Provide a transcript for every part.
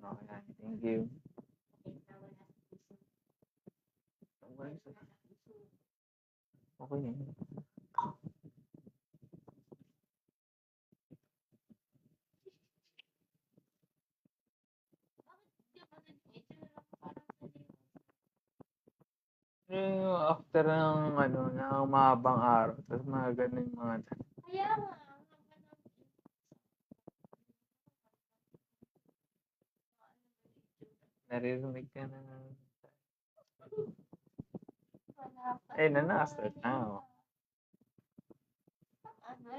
Okay, thank you. Okay na yun. After ng ng mahabang araw, tapos mga ganun mga Kaya nga. naririnig ka na. Wala pa. Eh, na-start na. Oh. Ano?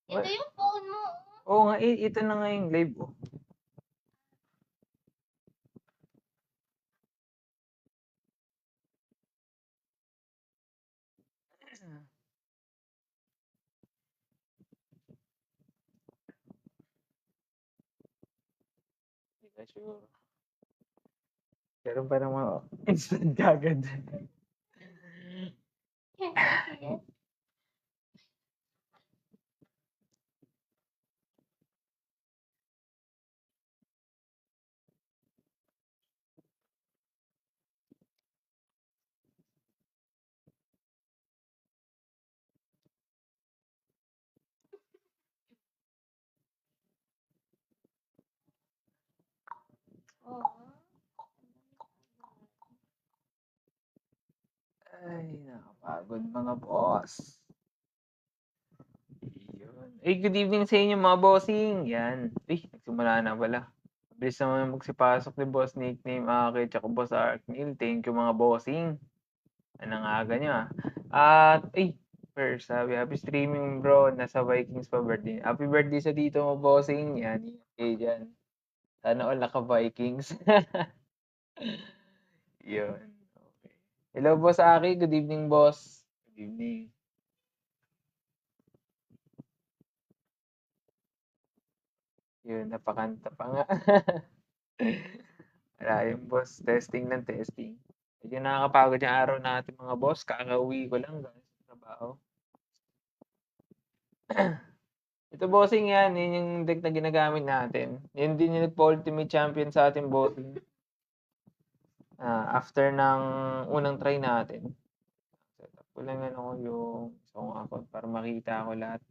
Ito yung phone mo. Oo nga, ito na nga yung live. Oh. Hindi ka sure. Pero pa naman, instant kagad. Yes. Oo. Ay, nakapagod mga boss. Yun. Eh, good evening sa inyo mga bossing. Yan. Eh, nagsimula na pala. Bilis naman magsipasok ni Boss Nickname Aki tsaka Boss Arknil. Thank you mga bossing. Anong aga nyo ah. At, first, sabi, happy streaming bro. Nasa Vikings pa birthday. Happy birthday sa dito mga bossing. Yan, okay dyan. Sana all naka-Vikings. Yun. Okay. Hello Boss Aki. Good evening boss. Good evening. Yun, napakanta pa nga. Wala yung boss. Testing ng testing. Medyo nakakapagod yung araw natin mga boss. Kakauwi ko lang galing sa trabaho. Ito bossing yan. Yun yung deck na ginagamit natin. Yun din yung nagpa-ultimate champion sa ating bossing. After ng unang try natin. Setup ko lang yung isang account para makita ko lahat.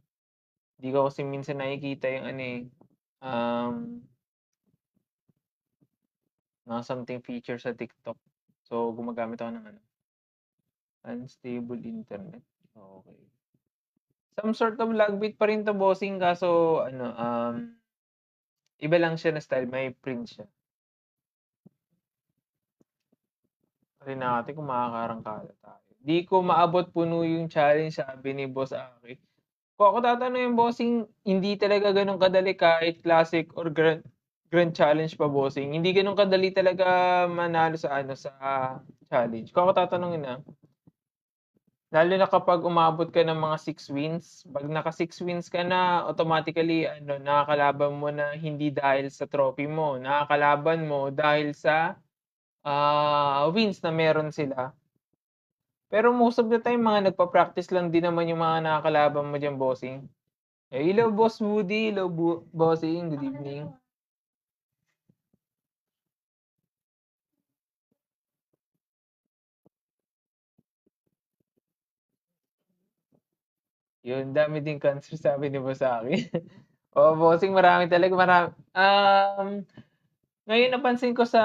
Hindi ko kasi minsan nakikita yung mga something feature sa TikTok. So, gumagamit ako ng unstable internet. Okay. Some sort of lagbit pa rin 'to bossing kaso iba lang siya na style, may print siya. Tingnan natin kung makakarangkada tayo. Di ko maabot puno yung challenge sabi ni Boss Aki. Kung ako tatanungin bossing, hindi talaga ganun kadali kahit classic or grand challenge pa bossing. Hindi ganun kadali talaga manalo sa sa challenge. Kung ako tatanungin lalo na kapag umabot ka ng mga 6 wins, 'pag naka 6 wins ka na, automatically nakakalaban mo na hindi dahil sa trophy mo, nakakalaban mo dahil sa wins na meron sila. Pero most of the time, mga nagpa-practice lang din naman yung mga nakakalaban mo diyan, bossing. Hello, Boss Woody. Hello, bossing. Good evening. Yun, dami din cancer sabi ni Boss Aki. Oo, bossing, marami talaga, marami. Ngayon napansin ko sa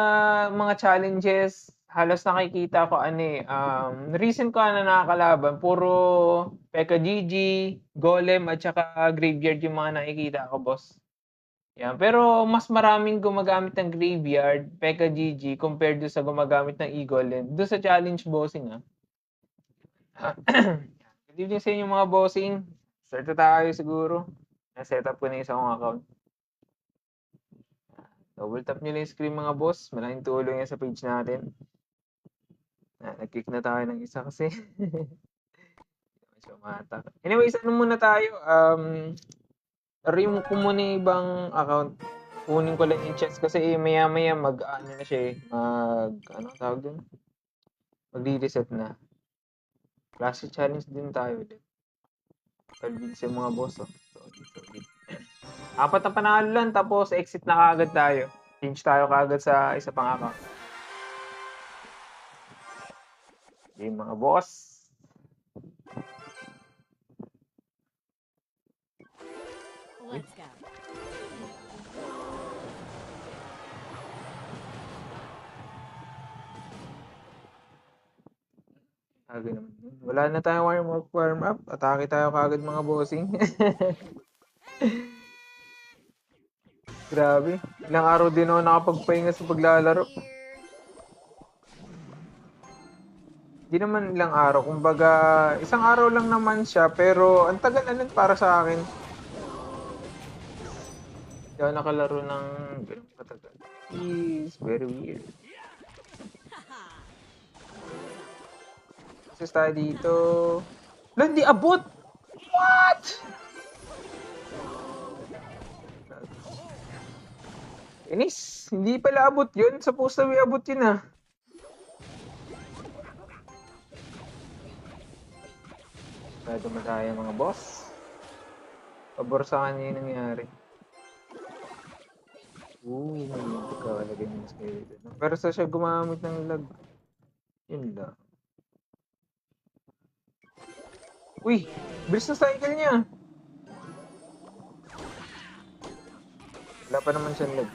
mga challenges, halos nakikita ko recent ko na nakakalaban, puro Pekka GG, Golem at saka Graveyard yung mga nakikita ko, boss. Yan. Pero mas maraming gumagamit ng Graveyard, Pekka GG compared do sa gumagamit ng E-Golem. Doon sa challenge bossing Good evening sa inyo mga bossing. Start na tayo siguro. Na-set up ko na yung isang account. Double tap nyo lang yung screen mga boss. Malaking tulong yan sa page natin. Nag-click na tayo ng isa kasi. Anyway, ano muna tayo? Remove ko muna yung ibang account. Kunin ko lang yung chest kasi maya-maya na siya tawag dun? Magre-reset na. Classic challenge din tayo ulit. Convince yung mga boss. Solid. 4 na panalo lang tapos exit na kaagad tayo. Change tayo kaagad sa isa pang account. Game mga boss. Let's go. Aga naman. Wala na tayong warm up. Atake tayo kaagad mga bossing. Grabe. Ilang araw din ako nakapagpahinga sa paglalaro. Di naman ilang araw. Kumbaga, isang araw lang naman siya. Pero ang tagal na nun para sa akin. Hindi ako nakalaro ng ganun katagal. It's very weird. Kasi tayo dito. Wala, hindi abot! What? Inis, hindi pala abot yun. Supposed to be abot yun ah. Kaya dumadaya mga boss. Pabor sa kanya yung nangyari. May pagkakalagay ng skeleton. Pero sa siya gumamit ng lag. Yun lang. Uy, bilis na cycle niya. Wala pa naman siyang lag.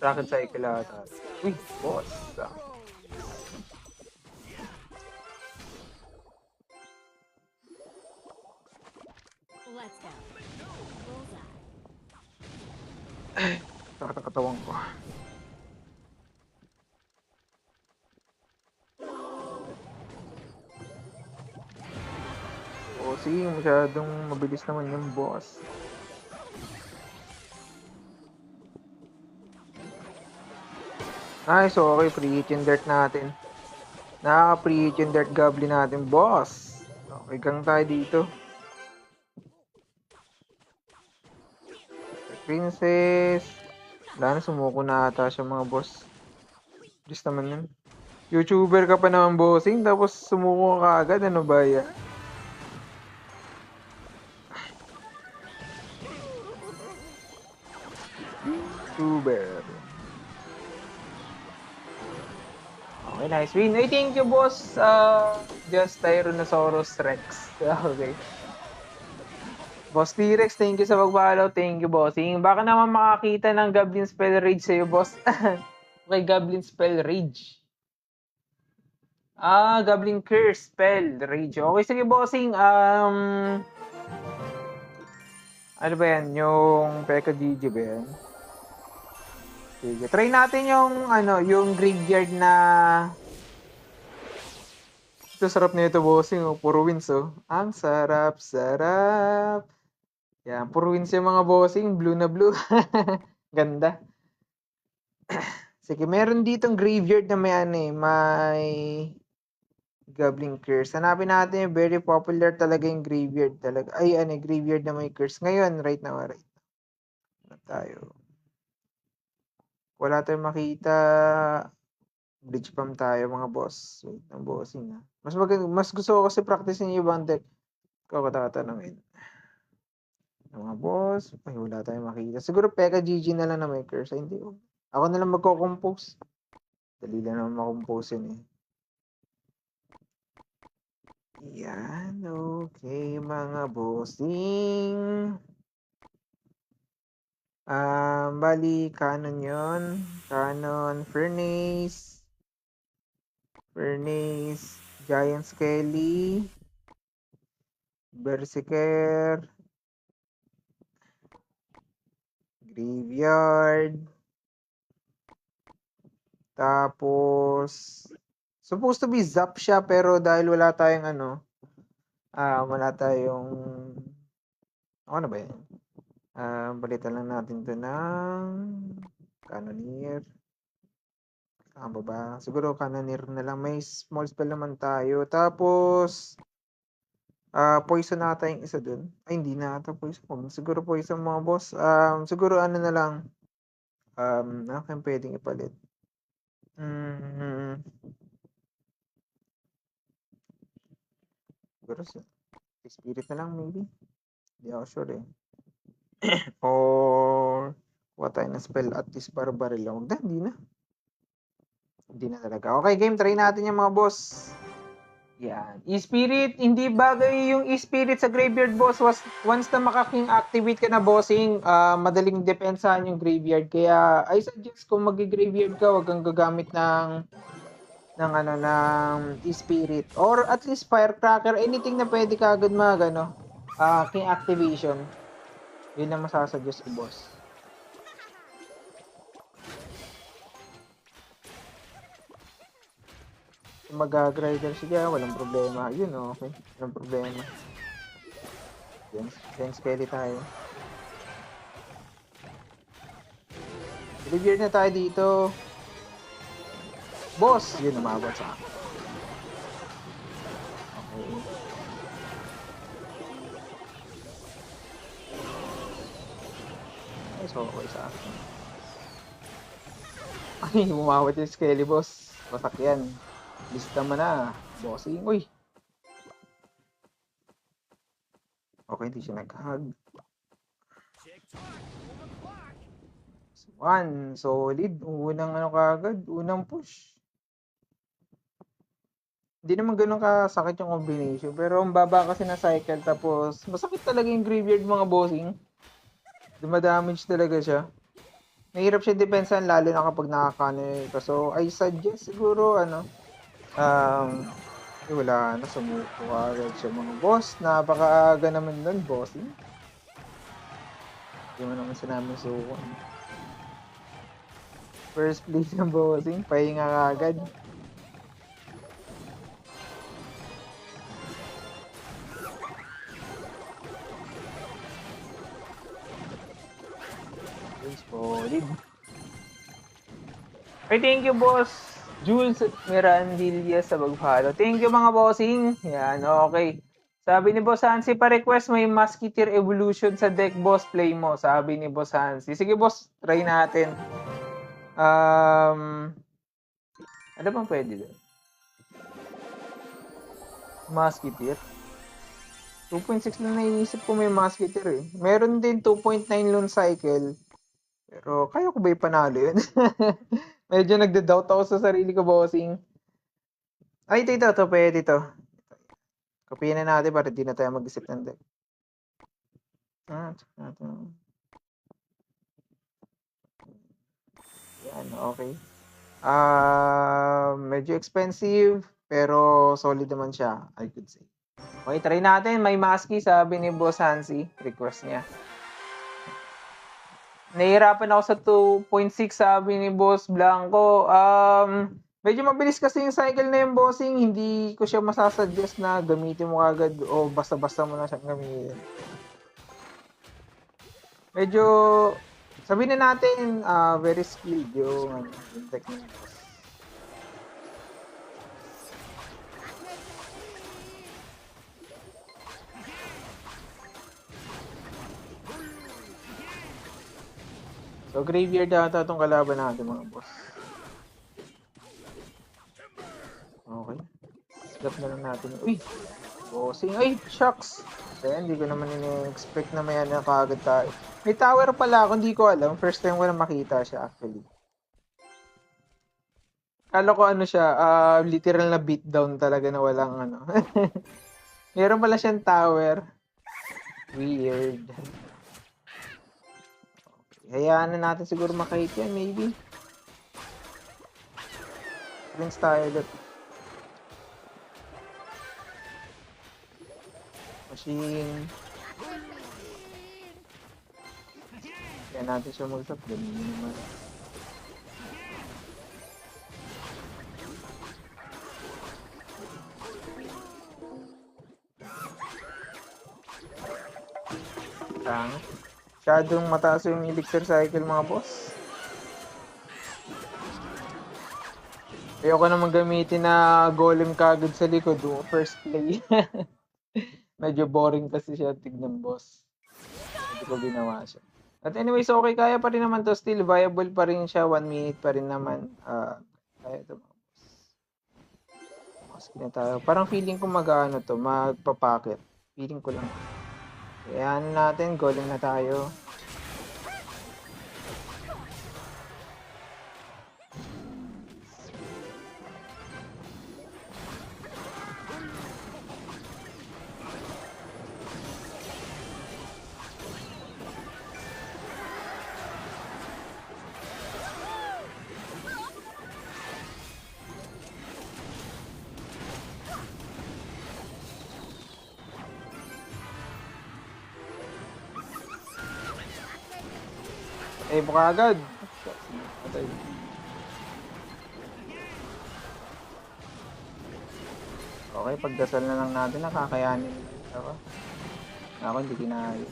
Rocket cycle ata. Uy, boss. Let's go. Sakit ang katawan ko. Sige, masyadong mabilis naman yung boss. Nice, okay, pre-hit yung dirt natin. Nakaka-pre-hit yung dirt goblin natin, boss. Okay, gang tayo dito. Princess. Wala na, sumuko na ata siya mga boss. Just naman yun. YouTuber ka pa naman bossing, tapos sumuko ka agad, ano ba yan? YouTuber. Okay, nice win. Ay, thank you, boss. Just Tyrannosaurus Rex. Okay. Boss T-Rex, thank you sa pag-follow. Thank you, bossing. Baka naman makakita ng Goblin Spell Rage sa'yo, boss. Okay, Goblin Spell Rage. Goblin Curse Spell Rage. Okay, sige, bossing. Ano ba yan? Yung Pekka Gigi ba yan? Sige. Try natin yung, yung graveyard na... Ito, sarap na ito, bossing. Puro wins, oh. Ang sarap, sarap. Yan, puro wins yung mga bossing. Blue na blue. Ganda. Sige, meron ditong graveyard na may Goblin Curse. Hanapin natin yung very popular talaga yung graveyard talaga. Ay, graveyard na may curse. Ngayon, right now. Ano tayo? Wala tayong makita. Bleach pump tayo mga boss. Wait, ang bossing ha. Mas gusto ko kasi practice yung ibang deck. Ikaw katatanungin. Mga boss. Ay, wala tayong makita. Siguro Pekka GG na lang na may curse. Ay, hindi. Ako na lang magko-compose. Dali lang naman makompose yun eh. Yan, okay mga bossing. Bali, Canon yun. Canon, Furnace, Giant Skelly, Berserker, Graveyard, tapos supposed to be Zap siya pero dahil wala tayong ano ba yan? Balitan lang natin to ng Cannoneer. Tama ba? Siguro Cannoneer na lang. May small spell naman tayo. Tapos, poison nata yung isa dun. Ay, hindi na ata poison. Siguro poison mga boss. Siguro ano na lang. Kaya pwedeng ipalit. Siguro spirit na lang maybe. Hindi ako sure eh. Or kuha tayo ng spell at least barbaril. Huwag na, hindi na. Hindi na talaga. Okay, game. Try natin yung mga boss. Yan. E-Spirit, hindi bagay yung E-Spirit sa graveyard boss. Once na makaking activate ka na bossing, madaling depensahan yung graveyard. Kaya I suggest kung mag-graveyard ka, wag kang gagamit ng E-Spirit. Or at least Firecracker, anything na pwede ka agad king activation. Yun ang masasuggest ko, boss. Mag-grinder siya, walang problema. Yun, okay. Walang problema. Then Skelly tayo. Graveyard na tayo dito. Boss! Yun, umabot sa akin. Okay. Ay, so okay sa akin. Ay, umabot yung Skelly, boss. Wasak yan. Lista mo na. Bossing. Uy! Okay, hindi siya nag-hug. One. Solid. Unang kagad. Unang push. Hindi naman ganun kasakit yung combination. Pero ang baba kasi na cycle. Tapos, masakit talaga yung graveyard mga bossing. Dumadamage talaga siya. Mahirap siya depensahan lalo na kapag nakakano ka. So, I suggest siguro, wala na, sumuko agad siya mga boss. Napakaaga naman nun, bossing. Hindi mo naman sinamin suko. First place ng bossing, pahinga agad. Solid. Ay, thank you, boss Jules Mirandilla sa pag-follow. Thank you, mga bossing. Yan, okay. Sabi ni Boss Hansi, pa-request may Musketeer Evolution sa deck, boss. Play mo. Sabi ni Boss Hansi. Sige, boss. Try natin. Ano bang pwede doon? Musketeer. 2.6 lang naiisip ko may Musketeer eh. Meron din 2.9 Lune Cycle. Pero kaya ko ba ipanalo yun? Medyo nagda-doubt ako sa sarili ko, bossing. Ay, ito. Pwede ito. Kopihin na natin para di na tayo mag-isip ng deck. Yan, okay. Medyo expensive, pero solid naman siya, I could say. Okay, try natin. May Musky, sabi ni Boss Hansi. Request niya. Nahihirapan ako sa 2.6, sabi ni Boss Blanco. Medyo mabilis kasi yung cycle na yung bossing. Hindi ko siya masasuggest na gamitin mo agad o basta-basta mo na siyang gamitin. Medyo, sabihin na natin, very skilled yung technique. So, graveyard data itong kalaban natin, mga boss. Okay. Slap na lang natin. Uy! Bossing. Ay! Shucks! Kaya hindi ko naman in-expect na may kagad tayo. May tower pala ako, hindi ko alam. First time ko na makita siya, actually. Kala ko siya, literal na beatdown talaga na walang Meron pala siyang tower. Weird. Hayaan na natin siguro makahit yan, maybe. Prince tayo ulit. Machine. Kaya natin siya mag-sap. Ganun naman. Masyadong mataas yung elixir cycle, mga boss. Ayoko naman gamitin na golem kagad sa likod. First play. Medyo boring kasi siya tignan, boss. Hindi ko ginawa siya. But anyways, okay. Kaya pa rin naman to. Still viable pa rin siya. 1 minute pa rin naman. Kaya ito, mga boss. Skip na tayo. Parang feeling ko mag-ano to, magpapakit. Feeling ko lang. Kaya ano natin, golem na tayo. Eh, buka agad. Patay. Okay, pagdasal na lang natin, nakakayanin. Ako, hindi kinaya.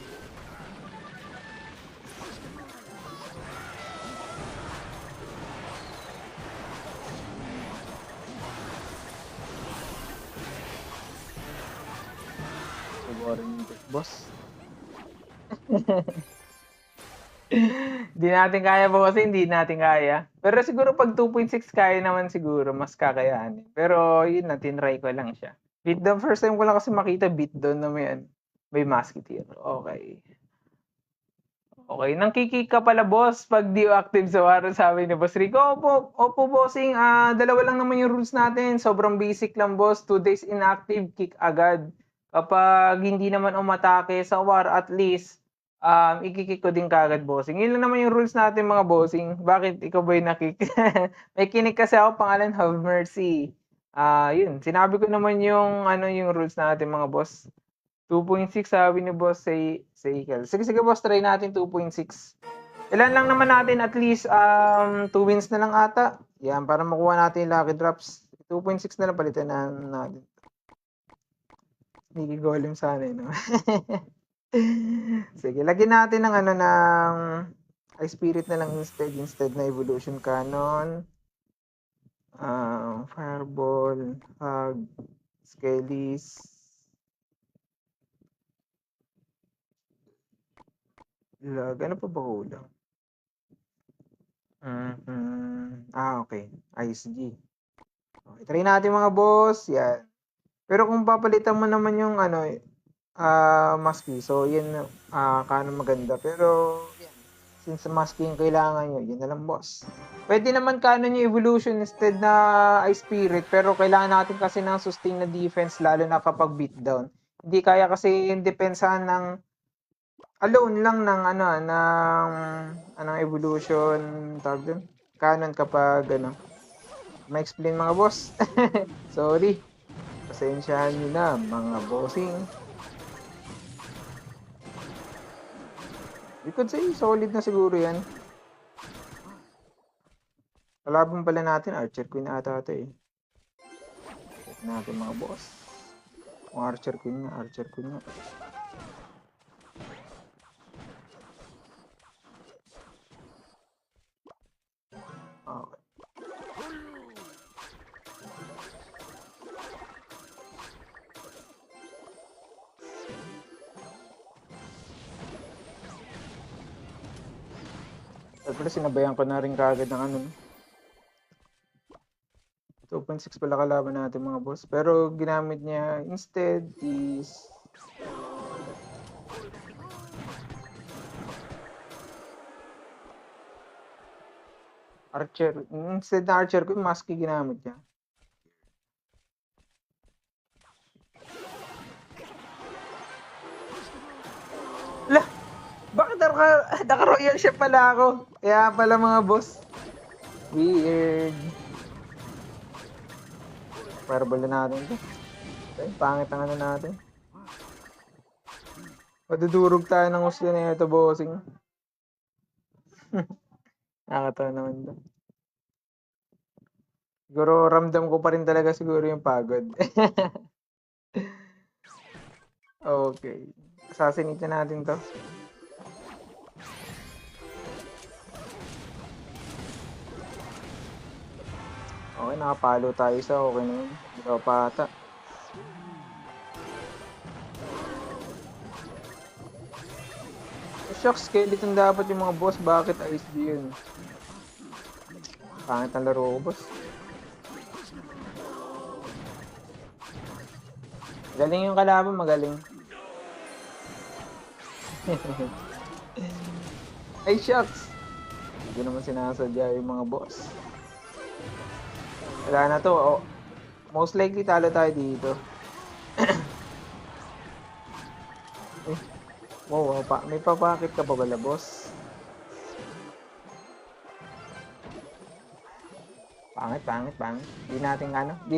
Boring yung big boss. Hindi natin kaya bossing, hindi natin kaya. Pero siguro pag 2.6 kaya naman siguro, mas kakayanin. Pero yun na, tinry ko lang siya. Beatdown, first time ko lang kasi makita beatdown na may musketeer. Okay. Okay, nangkikik ka pala boss pag di active sa waro, sabi ni Boss Rico. Opo bossing, dalawa lang naman yung rules natin. Sobrang basic lang boss, 2 days inactive, kick agad. Kapag hindi naman umatake sa war, at least ikikik ko din kagad bossing. Yun lang naman yung rules natin mga bossing. Bakit ikaw ba yung nakik? May kinik kasi ako, pangalan Have Mercy. Yun, sinabi ko naman yung yung rules natin mga boss. 2.6 sabi ni boss Seikel. Sige boss, try natin 2.6. Ilan lang naman natin, at least 2 wins na lang ata. Yan, para makuha natin yung lucky drops. 2.6 na lang palitan na natin. Sneaky golem sana no. Sige, lagyan natin ng ng Ice Spirit na lang instead na Evolution Cannon. Fireball, Hug, Skellies. Ano pa ba kulang? Okay. Ice G. Okay, try natin mga boss. Yan. Pero kung papalitan mo naman yung Musky, so yun, kaano maganda. Pero, yan. Since Musky yung kailangan nyo, yun na lang boss. Pwede naman kaano nyo Evolution instead na Ice Spirit, pero kailangan natin kasi ng sustain na defense, lalo na kapag beatdown. Hindi kaya kasi yung depensahan ng alone lang ng ng evolution, tawag dun, canon kapag ma-explain mga boss. Sorry. Pasensyahan nyo na mga bossing. You could say solid na siguro yan. Kalaban pala natin, Archer Queen ata ito eh. Check natin mga boss. Kung Archer Queen nga. Okay. Pero sinabayan ko na rin kagad ng 2.6 pala kalaban natin mga boss. Pero ginamit niya instead is Archer. Instead na Archer ko, Musky ginamit niya. Lah! Bakit naka-royal siya pala ako? Kaya pala mga boss. Weird. Fireball na natin ito. Okay, pangit ang natin. Madudurog tayo ng husga na ito, bossing. Nakakatawa naman ito. Siguro ramdam ko pa rin talaga siguro yung pagod. Okay. Assassinate na natin to. Okay, nakapalo tayo sa okay na yun. Hindi ka pa ata. Shucks, skeleton dapat yung mga boss. Bakit Ice D yun? Pangit ang laro ko, boss. Galing yung kalaban, magaling. Ay, shucks! Hindi ko naman sinasadya yung mga boss. Wala na to. Oh, most likely talo tayo dito. Eh, wow, may papakit ka pa pala, boss? Pangit. Di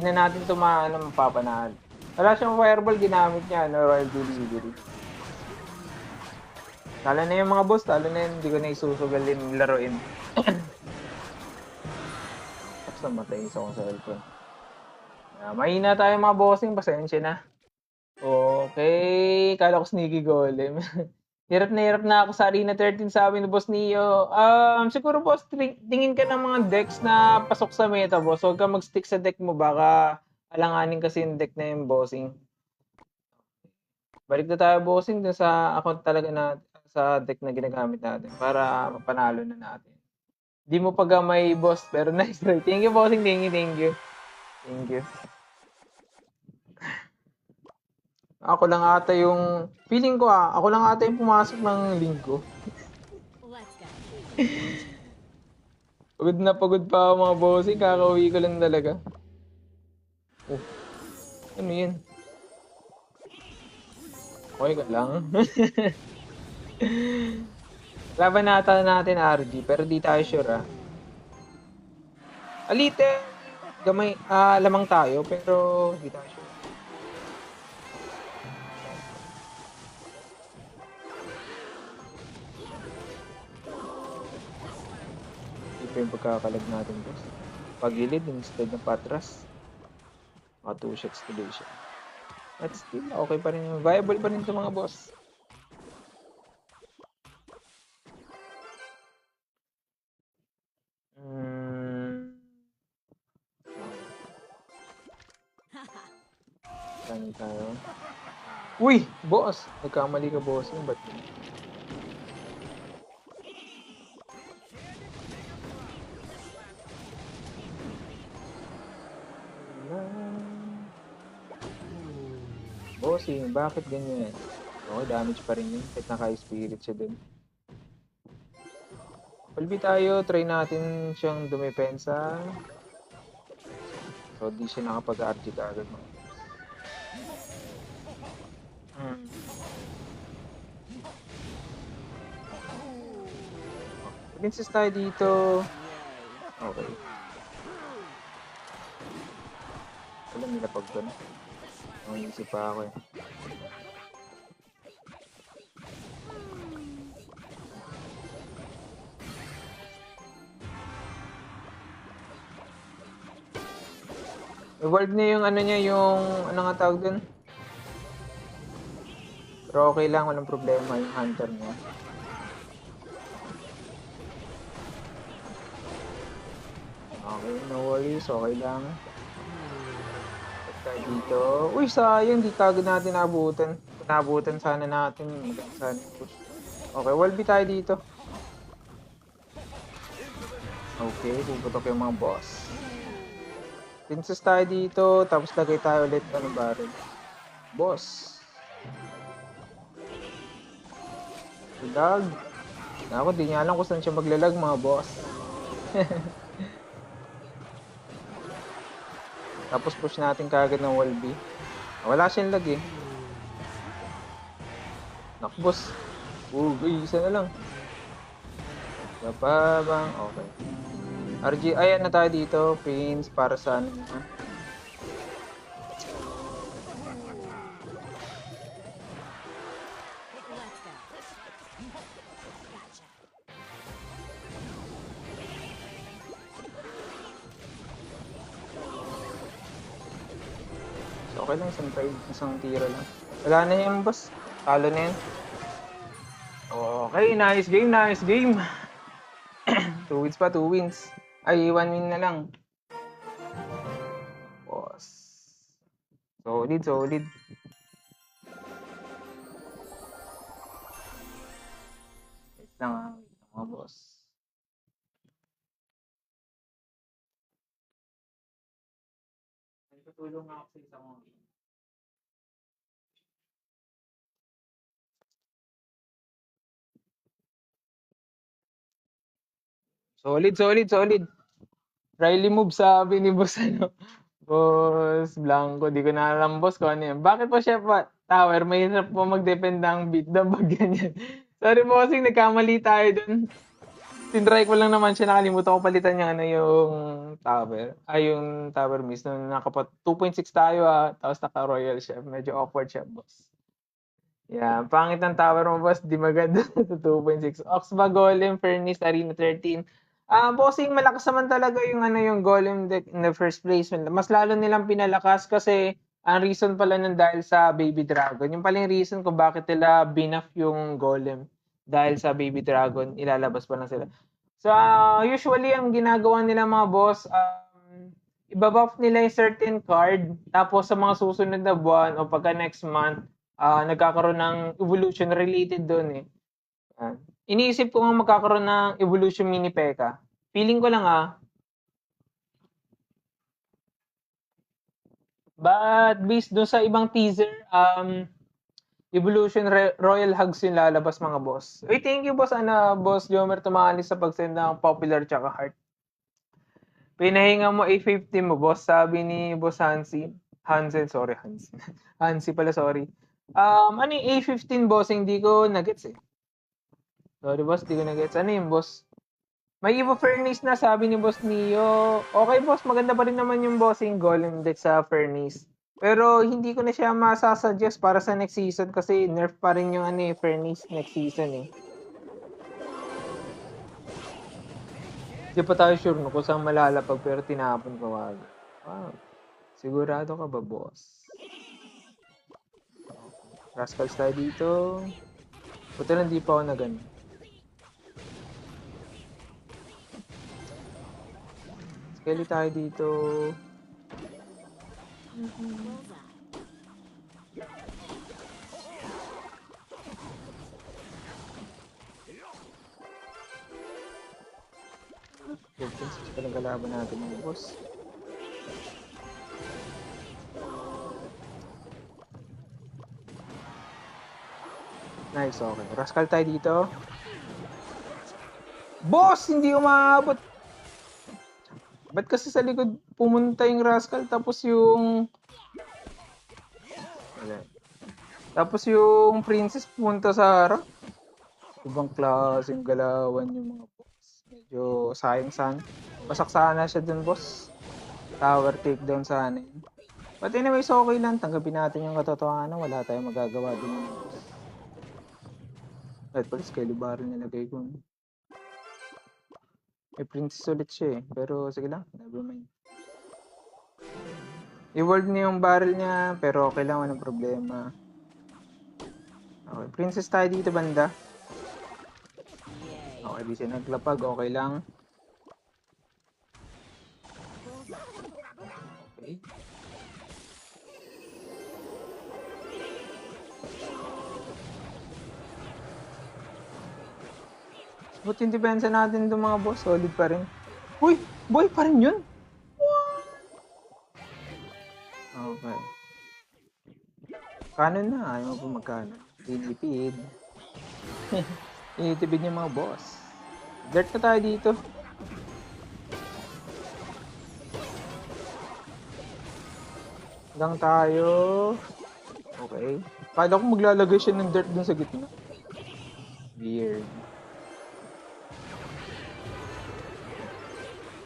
na natin ito mapapanahal. Wala siyang fireball, ginamit niya, Royal Delivery. Talo na yung mga boss, talo na yun. Hindi ko na isusugalin laruin. Tapos namatay isa kong cellphone. Mahina tayo mga bossing, pasensya na. Okay, kala ko sneaky golem. Hirap na ako sa Arena 13, sabi ni Boss Neo. Siguro boss, tingin ka ng mga decks na pasok sa meta, boss. Huwag ka mag-stick sa deck mo, baka alanganin kasi yung deck na yung bossing. Balik na tayo bossing dun sa account talaga na sa deck na ginagamit natin para mapanalo na natin. Di mo pa gamay, boss, pero nice try. Thank you, bossing. Thank you. Ako lang ata yung, feeling ko ako lang ata yung pumasok ng linggo. Let's go. Pagod pa ako mga bossing, kakauwi ko lang talaga. Oh, ano yun? Okay ka lang? Laban natin RG, pero di tayo sure Alite, gamay, lamang tayo, pero di tayo sure. Hindi pa yung pagkakalag natin, boss. Pagilid instead ng patras. 2 shots tuloy siya. At still, okay pa rin. Viable pa rin ito mga boss. Saan tayo? Uy! Boss! Nagkamali ka, boss. Ba't yun? Bossing, bakit ganyan? Okay, damage pa rin yun. Kahit naka-spirit siya dun. Palbi tayo, try natin siyang dumepensa. So, di siya nakapag-RG agad mo. Princess tayo dito. Okay. Alam nila pag doon. Isip pa ako eh. Evolve niya yung ano niya, yung ano nga tawag dun? Pero okay lang, walang problema yung hunter niya. Okay, no worries, okay lang. Tayo dito. Uy, sayang, di kagad natin naabutan. Naabutan sana natin. Maganda sana yung push. Okay, wallby tayo dito. Okay, puputok yung mga boss. Princess tayo dito, tapos lagay tayo ulit ano barrel. Boss. Lag. Ako, di niya alam kung saan siya maglalag mga boss. Tapos push natin kagad ng wall B. Wala siyang lag eh. Nakbos. Isa na lang. Bababang. Okay. RG, ayan na tayo dito. Pins para sa ano. Let's go. Gotcha. So, okay lang, isang tira lang. Wala na yan, boss. Talo na yan. Okay, nice game. 2 wins pa, 2 wins. Ay, 1 win na lang. Boss. Solid. Wait lang mga boss. Nagpatulong ako sa isang Solid, solid, solid. Riley move sabi ni boss ano. Boss Blanco, di ko na alam boss kung ano yan. Bakit po siya pa tower? Mahirap po mag-depend ng beat daw pag ganyan. Sorry bossing, nagkamali tayo dun. Tinry ko lang naman siya, nakalimutan ko palitan yung ano yung tower. Ay, yung tower miss. Nung nakapot 2.6 tayo tapos naka-royal siya. Medyo awkward siya, boss. Yeah, pangit ng tower mo, boss. Di maganda sa 2.6. Oxba Golem, Furnace, Arena 13. Bossing, malakas naman talaga yung ano yung Golem deck in the first place. Mas lalo nilang pinalakas kasi ang reason pala nun dahil sa Baby Dragon. Yung pala yung reason kung bakit nila binuff yung Golem. Dahil sa Baby Dragon, ilalabas pa lang sila. So, usually, ang ginagawa nila mga boss, ibabuff nila yung certain card. Tapos, sa mga susunod na buwan o pagka next month, nagkakaroon ng evolution related doon eh. Iniisip ko nga magkakaroon ng evolution mini P.E.K.K.A. Feeling ko lang but based doon sa ibang teaser, evolution royal hugs yung lalabas mga boss. Uy, thank you boss, boss Jomer Tumalis sa pag-send ng popular tsaka heart. Pinahinga mo A50 mo boss, sabi ni boss Hansi. Hansen, sorry Hansen. Hansi pala, sorry. Ano yung A15 boss, hindi ko nagets eh. Sorry boss, di ko nagets. Ano yung boss? May Evo Furnace na, sabi ni boss Neo. Okay boss, maganda pa rin naman yung bossing Golem deck sa Furnace. Pero hindi ko na siya masasuggest para sa next season kasi nerf pa rin yung Furnace next season eh. Di pa tayo sure no kung saan malalapag pero tinapon ko wag. Wow. Sigurado ka ba boss? Rascals tayo dito. Buti lang di pa ako na ganun. Skelly tayo dito. Dolphins, ito lang kalaban natin mga boss. Nice, okay. Rascal tayo dito. Boss! Hindi umabot! Ba't kasi sa likod pumunta yung Rascal tapos yung... Tapos yung Princess pumunta sa harap? Ibang klaseng galawan yung mga boss. Medyo sayang-sayang. Basak sana siya dun, boss. Tower takedown sana yun. But anyways, okay lang. Tanggapin natin yung katotohanan. Wala tayong magagawa dun. Kahit pala Skelly Barrel nilagay ko. May Princess ulit siya eh. Pero sige lang, never mind. I-world niya yung barrel niya, pero okay lang, walang problema. Okay, Princess tayo dito banda. Okay, di siya naglapag, okay lang. Okay. But yung depensa natin itong mga boss, solid pa rin. Uy! Boy, pa rin yun! Okay. Kanon na, ayaw mo po magkanon. Tinipid. Tinitipid niya mga boss. Dirt na tayo dito. Hanggang tayo. Okay. Kala ko maglalagay siya ng dirt dun sa gitna. Weird.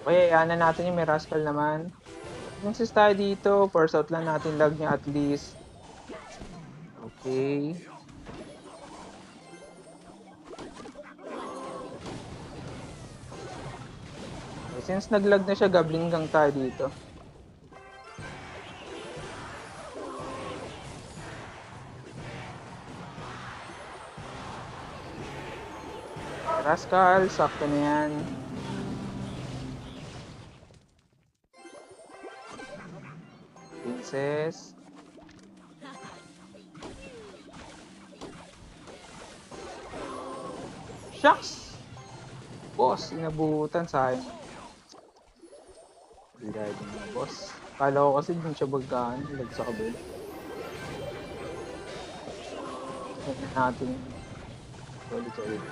Okay, na natin yung may Rascal naman. Princess tayo dito. Force out lang natin lag niya at least. Okay. Since naglag na siya, gabling gang tayo dito. Rascal, sakto na yan. Princess. Shucks! Boss, inabutan sayang. Hindi dahil din mga boss. Kala ko kasi dun siya bagkaan. Lag sa kabila. Tignan natin. Solid.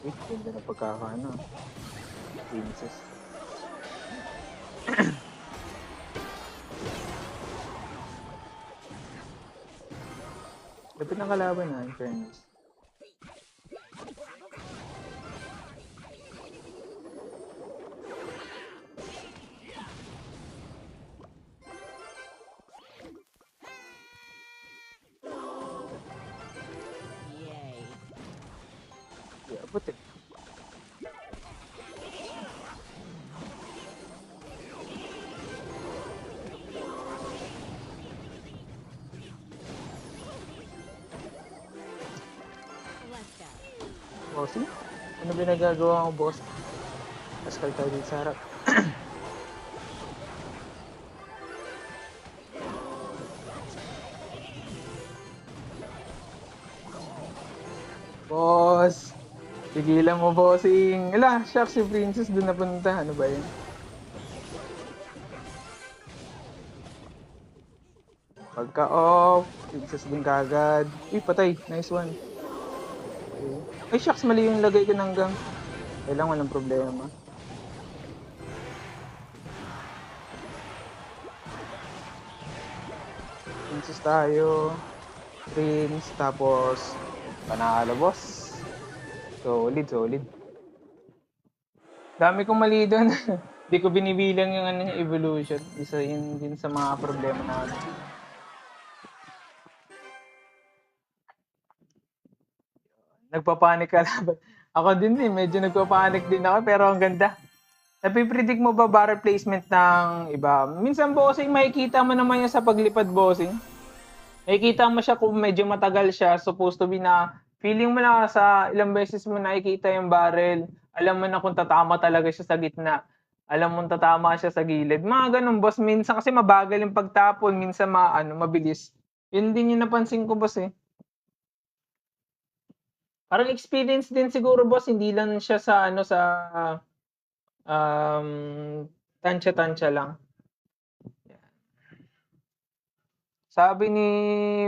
Uy, ganda na pagkakaano. Princess. Lapit ng kalaban na, in fairness. Yay. Yeah, puti. Let's go. Bossing? Ano binagagawa ko, boss? Pascal tayo dito sa harap. Boss! Tigilan mo, bossing. Ala, shucks, si Princess doon napunta. Ano ba yun? Pagka-off, Princess doon kagad. Uy, patay. Nice one. Okay. Ay, shucks, mali yung lagay ko ng gang. Kailangan walang problema. Princess tayo. Prince, tapos panalo, boss. Solid, solid. Dami kong mali doon. Hindi ko binibilang yung ano, yung evolution. Isa yun din sa mga problema natin. Nagpapanik ka laban. Ako din medyo nagpapanik din ako, pero ang ganda. Napipredict mo ba barrel placement ng iba? Minsan, bossing, makikita mo naman yan sa paglipad, bossing. Nakikita mo siya kung medyo matagal siya, supposed to be na feeling mo na sa ilang beses mo nakikita yung barrel, alam mo na kung tatama talaga siya sa gitna, alam mo tatama siya sa gilid. Mga ganun, boss. Minsan kasi mabagal yung pagtapon, minsan mabilis. Yun din yung napansin ko, boss eh. Parang experience din siguro, boss, hindi lang siya sa tansya-tansya lang. Sabi ni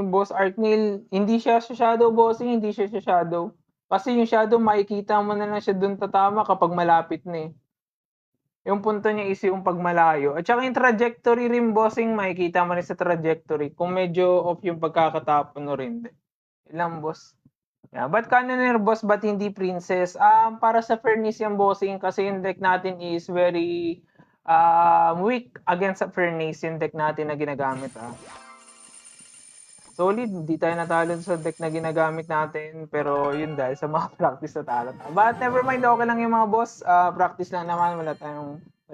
Boss Artnil, hindi siya sa shadow, bossing, hindi siya sa shadow. Kasi yung shadow, makikita mo na lang siya dun tatama kapag malapit na eh. Yung punto niya is yung pagmalayo. At saka yung trajectory rin, bossing, makikita mo rin sa trajectory. Kung medyo off yung pagkakatapon mo rin. Ilang, boss? Yeah, ba't Cannoneer, boss? Ba't hindi Princess? Para sa fairness yung bossing, kasi yung deck natin is very weak against sa fairness yung deck natin na ginagamit. Solid, hindi tayo natalo sa deck na ginagamit natin, pero yun dahil sa mga practice na talo. But never mind, okay lang yung mga boss. Practice lang naman, wala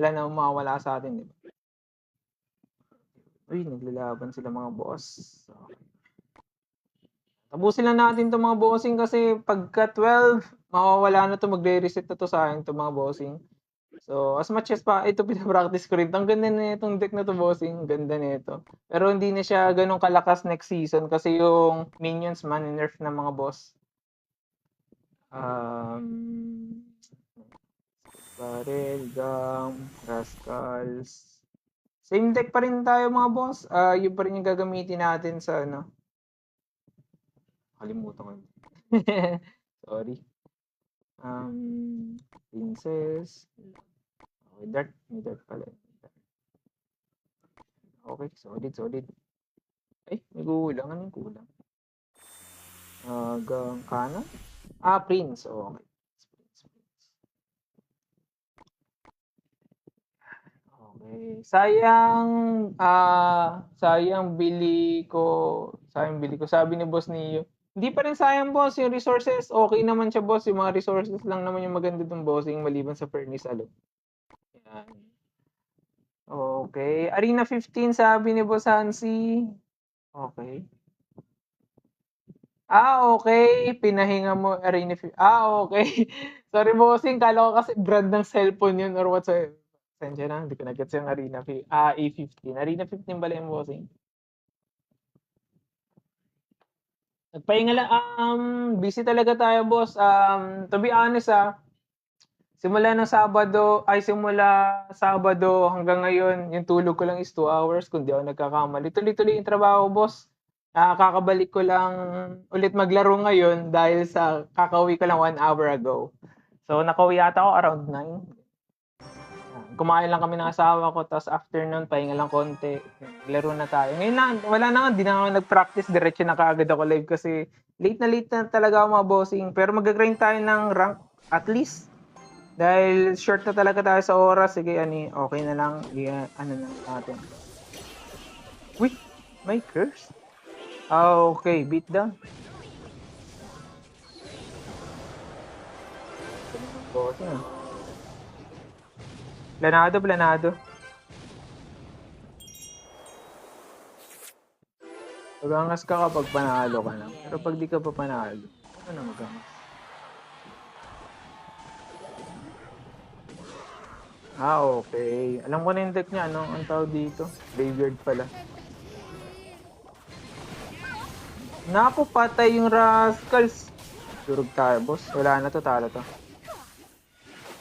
nang mawawala sa atin, di ba? Uy, naglalaban sila mga boss. Okay. Tapusin lang natin itong mga bossing kasi pagka 12, mawawala na to, magre-reset na to sa akin itong mga bossing. So, as much as ito pinapractice ko rin. Ang ganda na itong deck na to, bossing. Ganda na ito. Pero hindi na siya ganun kalakas next season kasi yung minions nerf ng mga boss. Barrel, Gam, Rascals. Same deck pa rin tayo mga boss. Yun pa rin yung gagamitin natin sa kalimutan ko. Sorry. Princess. Okay, may dart pala. Okay, solid. Ay, may kulang. Anong kulang? Canon? Prince. Okay. Prince. Okay. Sayang bili ko. Sabi ni Boss Neo. Hindi pa rin sayang, boss. Yung resources, okay naman siya, boss. Yung mga resources lang naman yung maganda dun, bossing, maliban sa furnace alo. Yan. Okay. Arena 15, sabi ni Boss Hansi. Okay. Okay. Pinahinga mo Arena 15. Okay. Sorry, bossing. Kala ko kasi brand ng cellphone yun or whatsoever. Sensya na, hindi ko nag-gets yung Arena A15. Arena 15 pala yung bossing. Nagpahinga lang. Busy talaga tayo, boss. To be honest, simula Sabado hanggang ngayon, yung tulog ko lang is 2 hours, kung di ako nagkakamali. Tuloy-tuloy yung trabaho, boss. Kakabalik ko lang ulit maglaro ngayon dahil sa kakauwi ko lang 1 hour ago. So, nakauwi yata ako around 9. Kumain lang kami ng asawa ko, tapos after nun, pahinga lang konti. Laro na tayo. Ngayon na, wala na nga, di na ako nag-practice. Diretso na kaagad ako live kasi late na talaga ako mga bossing. Pero mag-grind tayo ng rank at least. Dahil short na talaga tayo sa oras. Sige, okay na lang. Ano na natin. Uy, may curse. Okay, beat down. Bossing. Planado. Magangas ka kapag panalo ka na. Pero pag di ka pa panalo, ano na magangas? Okay. Alam ko na yung deck niya. Anong ang tawag dito? Graveyard pala. Naku, patay yung Rascals. Durog tayo, boss. Wala na to, talo to.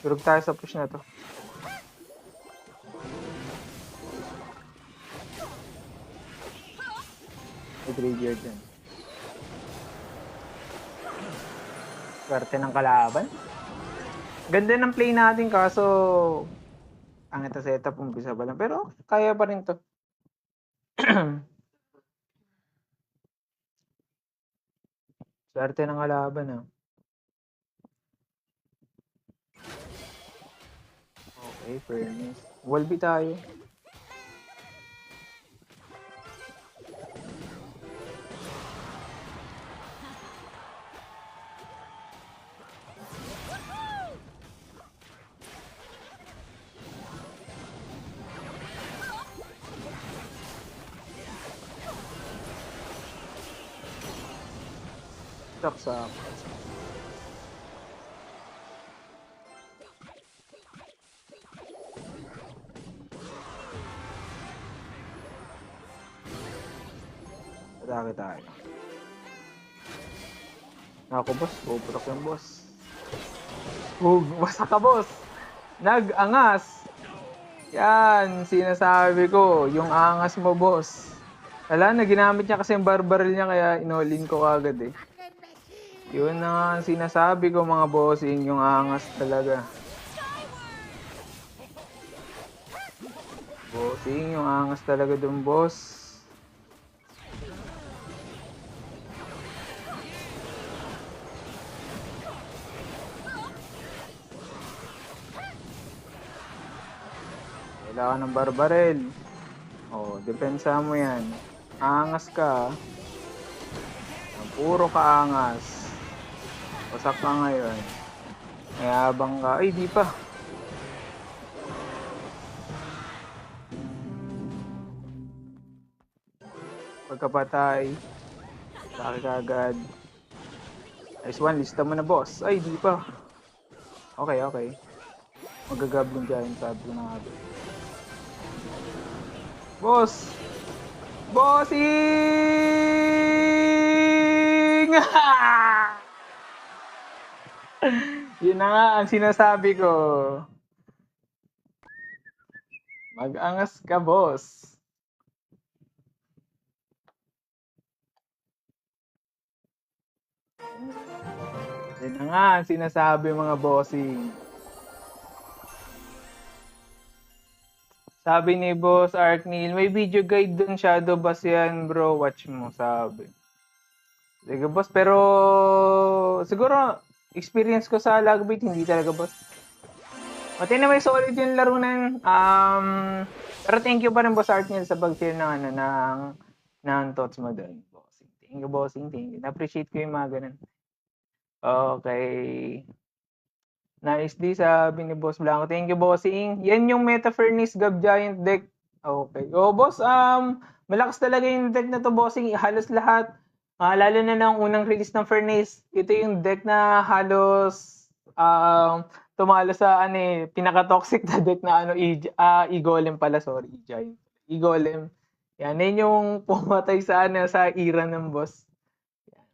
Durog tayo sa push na to. May graveyard yan. Swerte ng kalaban. Ganda ng play natin kaso ang ito setup umpisa pa lang. Pero kaya pa rin to. Swerte ng kalaban ah. Okay, fairness. Walby tayo. Saksak. Atake tayo. Ako boss, puputok yung boss. Basta ka boss. Nag-angas. Yan, sinasabi ko, yung angas mo boss. Wala na, ginamit niya kasi yung barbaril niya kaya inolin ko kagad eh. Yun na nga ang sinasabi ko mga bossing, yung angas talaga. Bossing, yung angas talaga dun boss. Kailangan ng barbaril. Depensa mo yan. Angas ka. Puro ka angas. Wasak ka ngayon. Mayabang ka. Ay, di pa. Pagkapatay. Saki ka agad. Nice one. Lista mo na, boss. Ay, di pa. Okay. Magagablong giant, sabi ko na agad. Boss! Bossing! Yun na nga ang sinasabi ko. Mag-angas ka, boss. Yun na nga ang sinasabi mga bossing. Sabi ni Boss Arkneil, may video guide dun, Shadow Boss yan bro, watch mo, sabi. Sige boss, pero siguro experience ko sa Lagbait, hindi talaga boss. Pati na may solid yung laro na yun. Pero thank you pa rin Boss Arkneil sa pag-share ng thoughts mo dun. Bossing. Thank you, bossing. Thank you. Na-appreciate ko yung mga ganun. Okay. Nice di sabi ni Boss Blanco. Thank you, bossing. Yan yung Meta Furnace Gab Giant deck. Okay. Boss, malakas talaga yung deck na to, bossing. Halos lahat. Lalo na ng unang release ng Furnace. Ito yung deck na halos tumalo sa pinaka-toxic na deck na E-Golem pala, sorry. E-Giant. E-Golem. Yan yung pumatay sa sa era ng boss. Yan.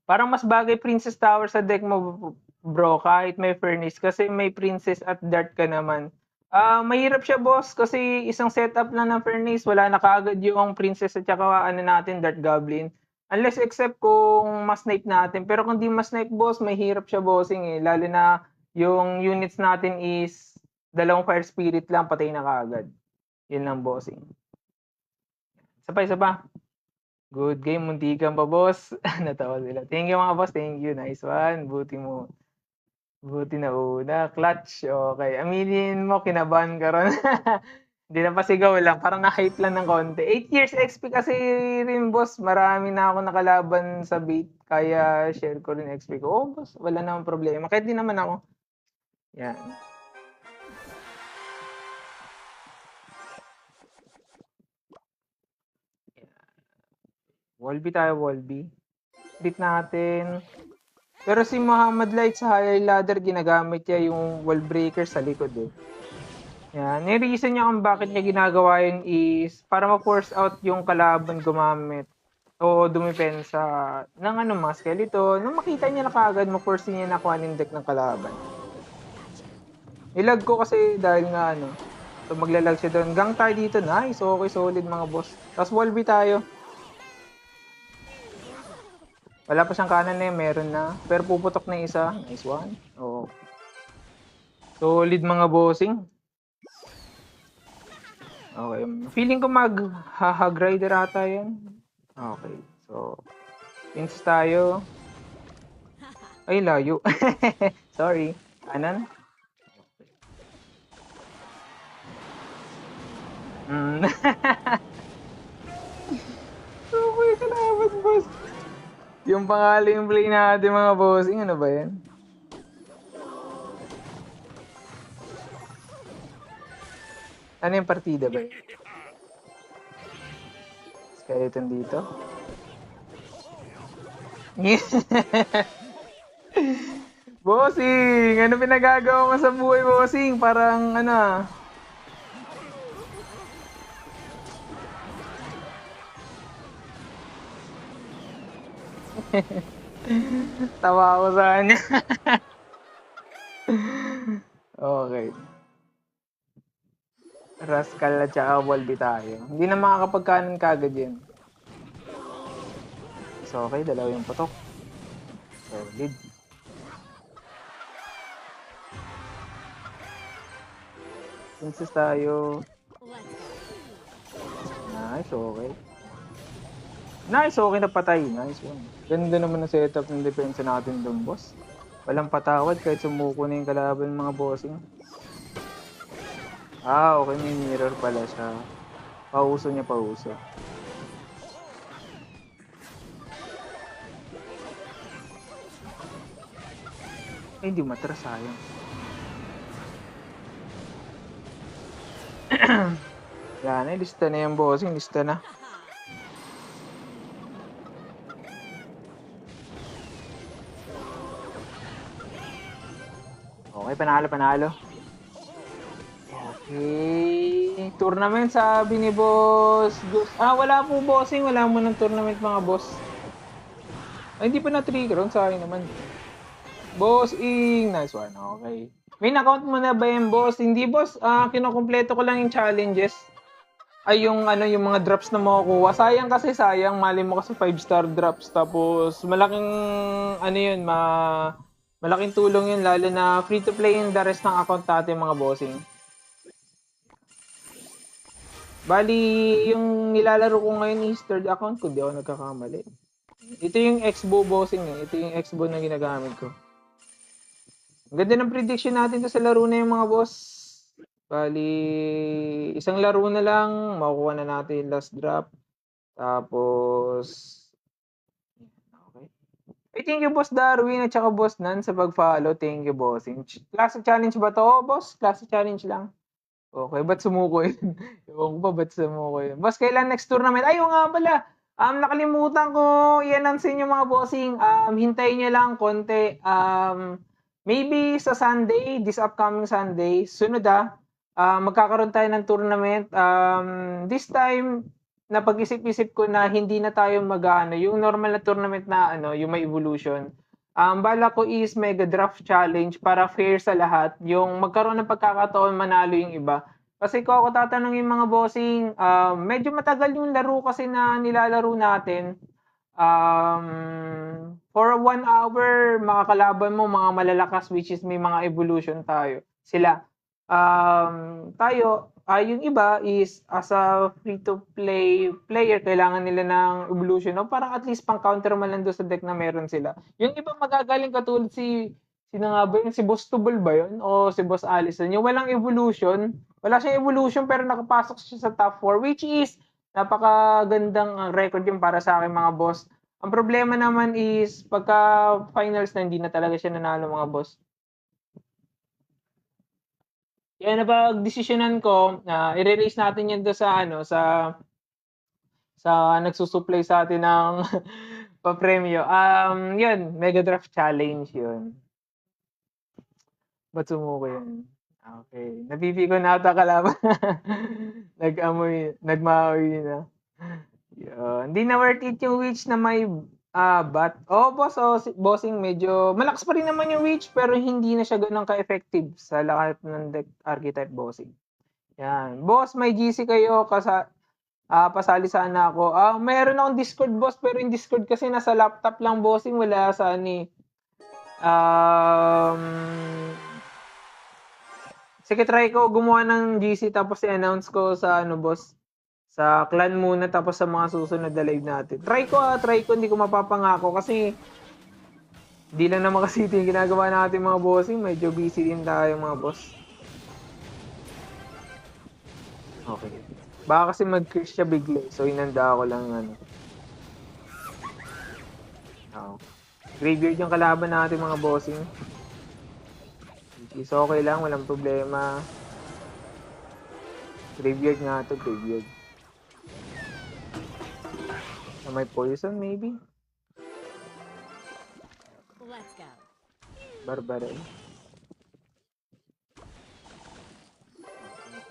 Parang mas bagay Princess Tower sa deck mo, bro, kahit may Furnace. Kasi may Princess at Dart ka naman. Mahirap siya, boss, kasi isang setup lang ng Furnace, wala na kaagad yung Princess at saka ano natin, Dart Goblin. Unless except kung mas-snipe natin. Pero kung di mas-snipe, boss, mahirap siya bossing eh. Lalo na yung units natin is dalawang Fire Spirit lang, patay na kaagad. Yun lang, bossing. Isa pa. Good game, muntikan pa, boss. Natawa sila. Thank you, mga boss. Thank you. Nice one. Buti na una. Clutch. Okay. Aminin mo, kinabahan ka ron. Hindi na pasigaw lang. Parang na-hype lang ng konti. 8 years XP kasi rin, boss. Marami na ako nakalaban sa beat. Kaya share ko rin XP ko. Oh, boss. Wala namang problema. Kahit di naman ako. Yan. Wallby tayo, Wallby. Beat natin. Pero si Muhammad Light sa higher ladder, ginagamit niya yung wall breaker sa likod eh. Yan. Yung reason niya kung bakit niya ginagawa yun is para ma-force out yung kalaban gumamit o dumipensa ng mga skeleton. Nung makita niya na kaagad, ma-force niya na kuha yung deck ng kalaban. Ilag ko kasi dahil nga so maglalag siya doon. Gang tayo dito. Nice. Okay, solid mga boss. Tapos wallby tayo. Wala pa siyang kanan na meron na. Pero puputok na isa. Nice one. Oh. Solid mga bossing. Okay. Feeling ko mag-hag rider ata yan. Okay. So, pins tayo. Ay, layo. Sorry. Kanan. Okay, salamat, boss. Yung pangaling play natin mga bossing, ano ba yan? Ano yung partida ba? Skeleton dito? Bossing! Ano pinagagawa mo sa buhay, bossing? Parang tawa ako sa kanya. Okay. Rascal at saka Wallby tayo. Hindi na makakapagkanan kagad yan. So, okay. Dalawa yung putok. Solid. Princess tayo. Nice, okay. Nice, okay na patay. Nice one. Ganda naman ang setup ng depensa natin doon, boss. Walang patawad kahit sumuko na yung kalaban mga bossing. Okay, may mirror pala siya. Pauso niya, pauso. Ay, hindi matras, sayang. Yan, lista na yung bossing, lista na. Okay, panalo. Okay. Tournament sabi ni boss. Wala po bossing. Wala mo ng tournament mga boss. Ay, hindi pa na-trigger. Sayang naman. Bossing. Nice one. Okay. Main account mo na ba yung boss? Hindi boss. Kinokompleto ko lang yung challenges. Ay, yung mga drops na makukuha. Sayang. Mali mo kasi 5-star drops. Tapos, malaking, malaking tulong yun. Lalo na free to play yung the rest ng account natin mga bossing. Bali, yung nilalaro ko ngayon is third account ko, di ako nagkakamali. Ito yung Xbo bossing eh. Ito yung Xbo na ginagamit ko. Ang ganda ng prediction natin to sa laro na yung mga boss. Bali, isang laro na lang, makukuha na natin yung last drop. Tapos, okay. Thank you, Boss Darwin at saka Boss Nan sa pag-follow. Thank you, bossing. Classic challenge ba to? Boss, classic challenge lang. Okay, ba't sumuko yun? Ewan ko pa, ba't sumuko yun? Boss, kailan next tournament? Ay, nga pala. Nakalimutan ko i-announce yung mga bossing. Hintayin nyo lang konti. Maybe sa Sunday, this upcoming Sunday, sunod magkakaroon tayo ng tournament. This time, napag-isip-isip ko na hindi na tayo yung normal na tournament na yung may evolution. Bala ko is Mega Draft Challenge para fair sa lahat. Yung magkaroon ng pagkakataon manalo yung iba. Kasi kung ako tatanungin mga bossing, medyo matagal yung laro kasi na nilalaro natin. For 1 hour, makakalaban mo mga malalakas which is may mga evolution sila. Yung iba is as a free-to-play player, kailangan nila ng evolution, no? Parang at least pang-counter man lang doon sa deck na meron sila. Yung iba magagaling katulad sino nga ba yun? Si Boss Tubol ba yun? O si Boss Allison? Yung walang evolution, wala siyang evolution pero nakapasok siya sa top 4 which is napakagandang record yun para sa akin mga boss. Ang problema naman is pagka finals na hindi na talaga siya nanalo mga boss. Kaya napag-desisyonan ko na i-release natin yan doon sa nagsusupply sa atin ng pa-premyo. Yun, Mega Draft Challenge yun. Ba't sumuko yun? Okay. Napipi ko na ata kalaban. Nagmaoy na. Yun. Hindi na worth it yung witch na may bat. Bossing, medyo malakas pa rin naman yung witch pero hindi na siya ganun ka-effective sa lahat ng deck archetype bossing. Yan. Boss, may GC kayo pasali sana ako. Meron akong Discord boss pero yung Discord kasi nasa laptop lang bossing, wala sa sige, try ko gumawa ng GC tapos i-announce ko sa boss. Sa clan muna tapos sa mga susunod na live natin. Try ko, hindi ko mapapangako kasi di lang naman kasi ito yung ginagawa natin mga bossing. Medyo busy din tayo mga boss. Okay. Baka kasi mag-curse siya bigla. So inanda ko lang graveyard yung kalaban natin mga bossing. Which is okay lang, walang problema. Graveyard nga to, graveyard. May poison maybe? Let's go. Barbara.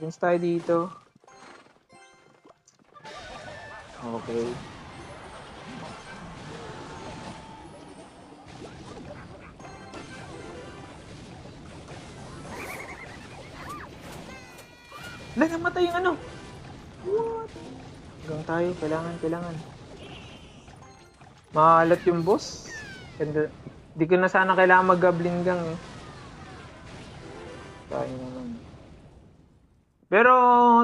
Prince tayo dito. Okay. Wala, namatay yung What? Hanggang tayo, kailangan. Maalat yung boss. Di ko na sana kailangan mag-goblin gang Tayo naman. Pero,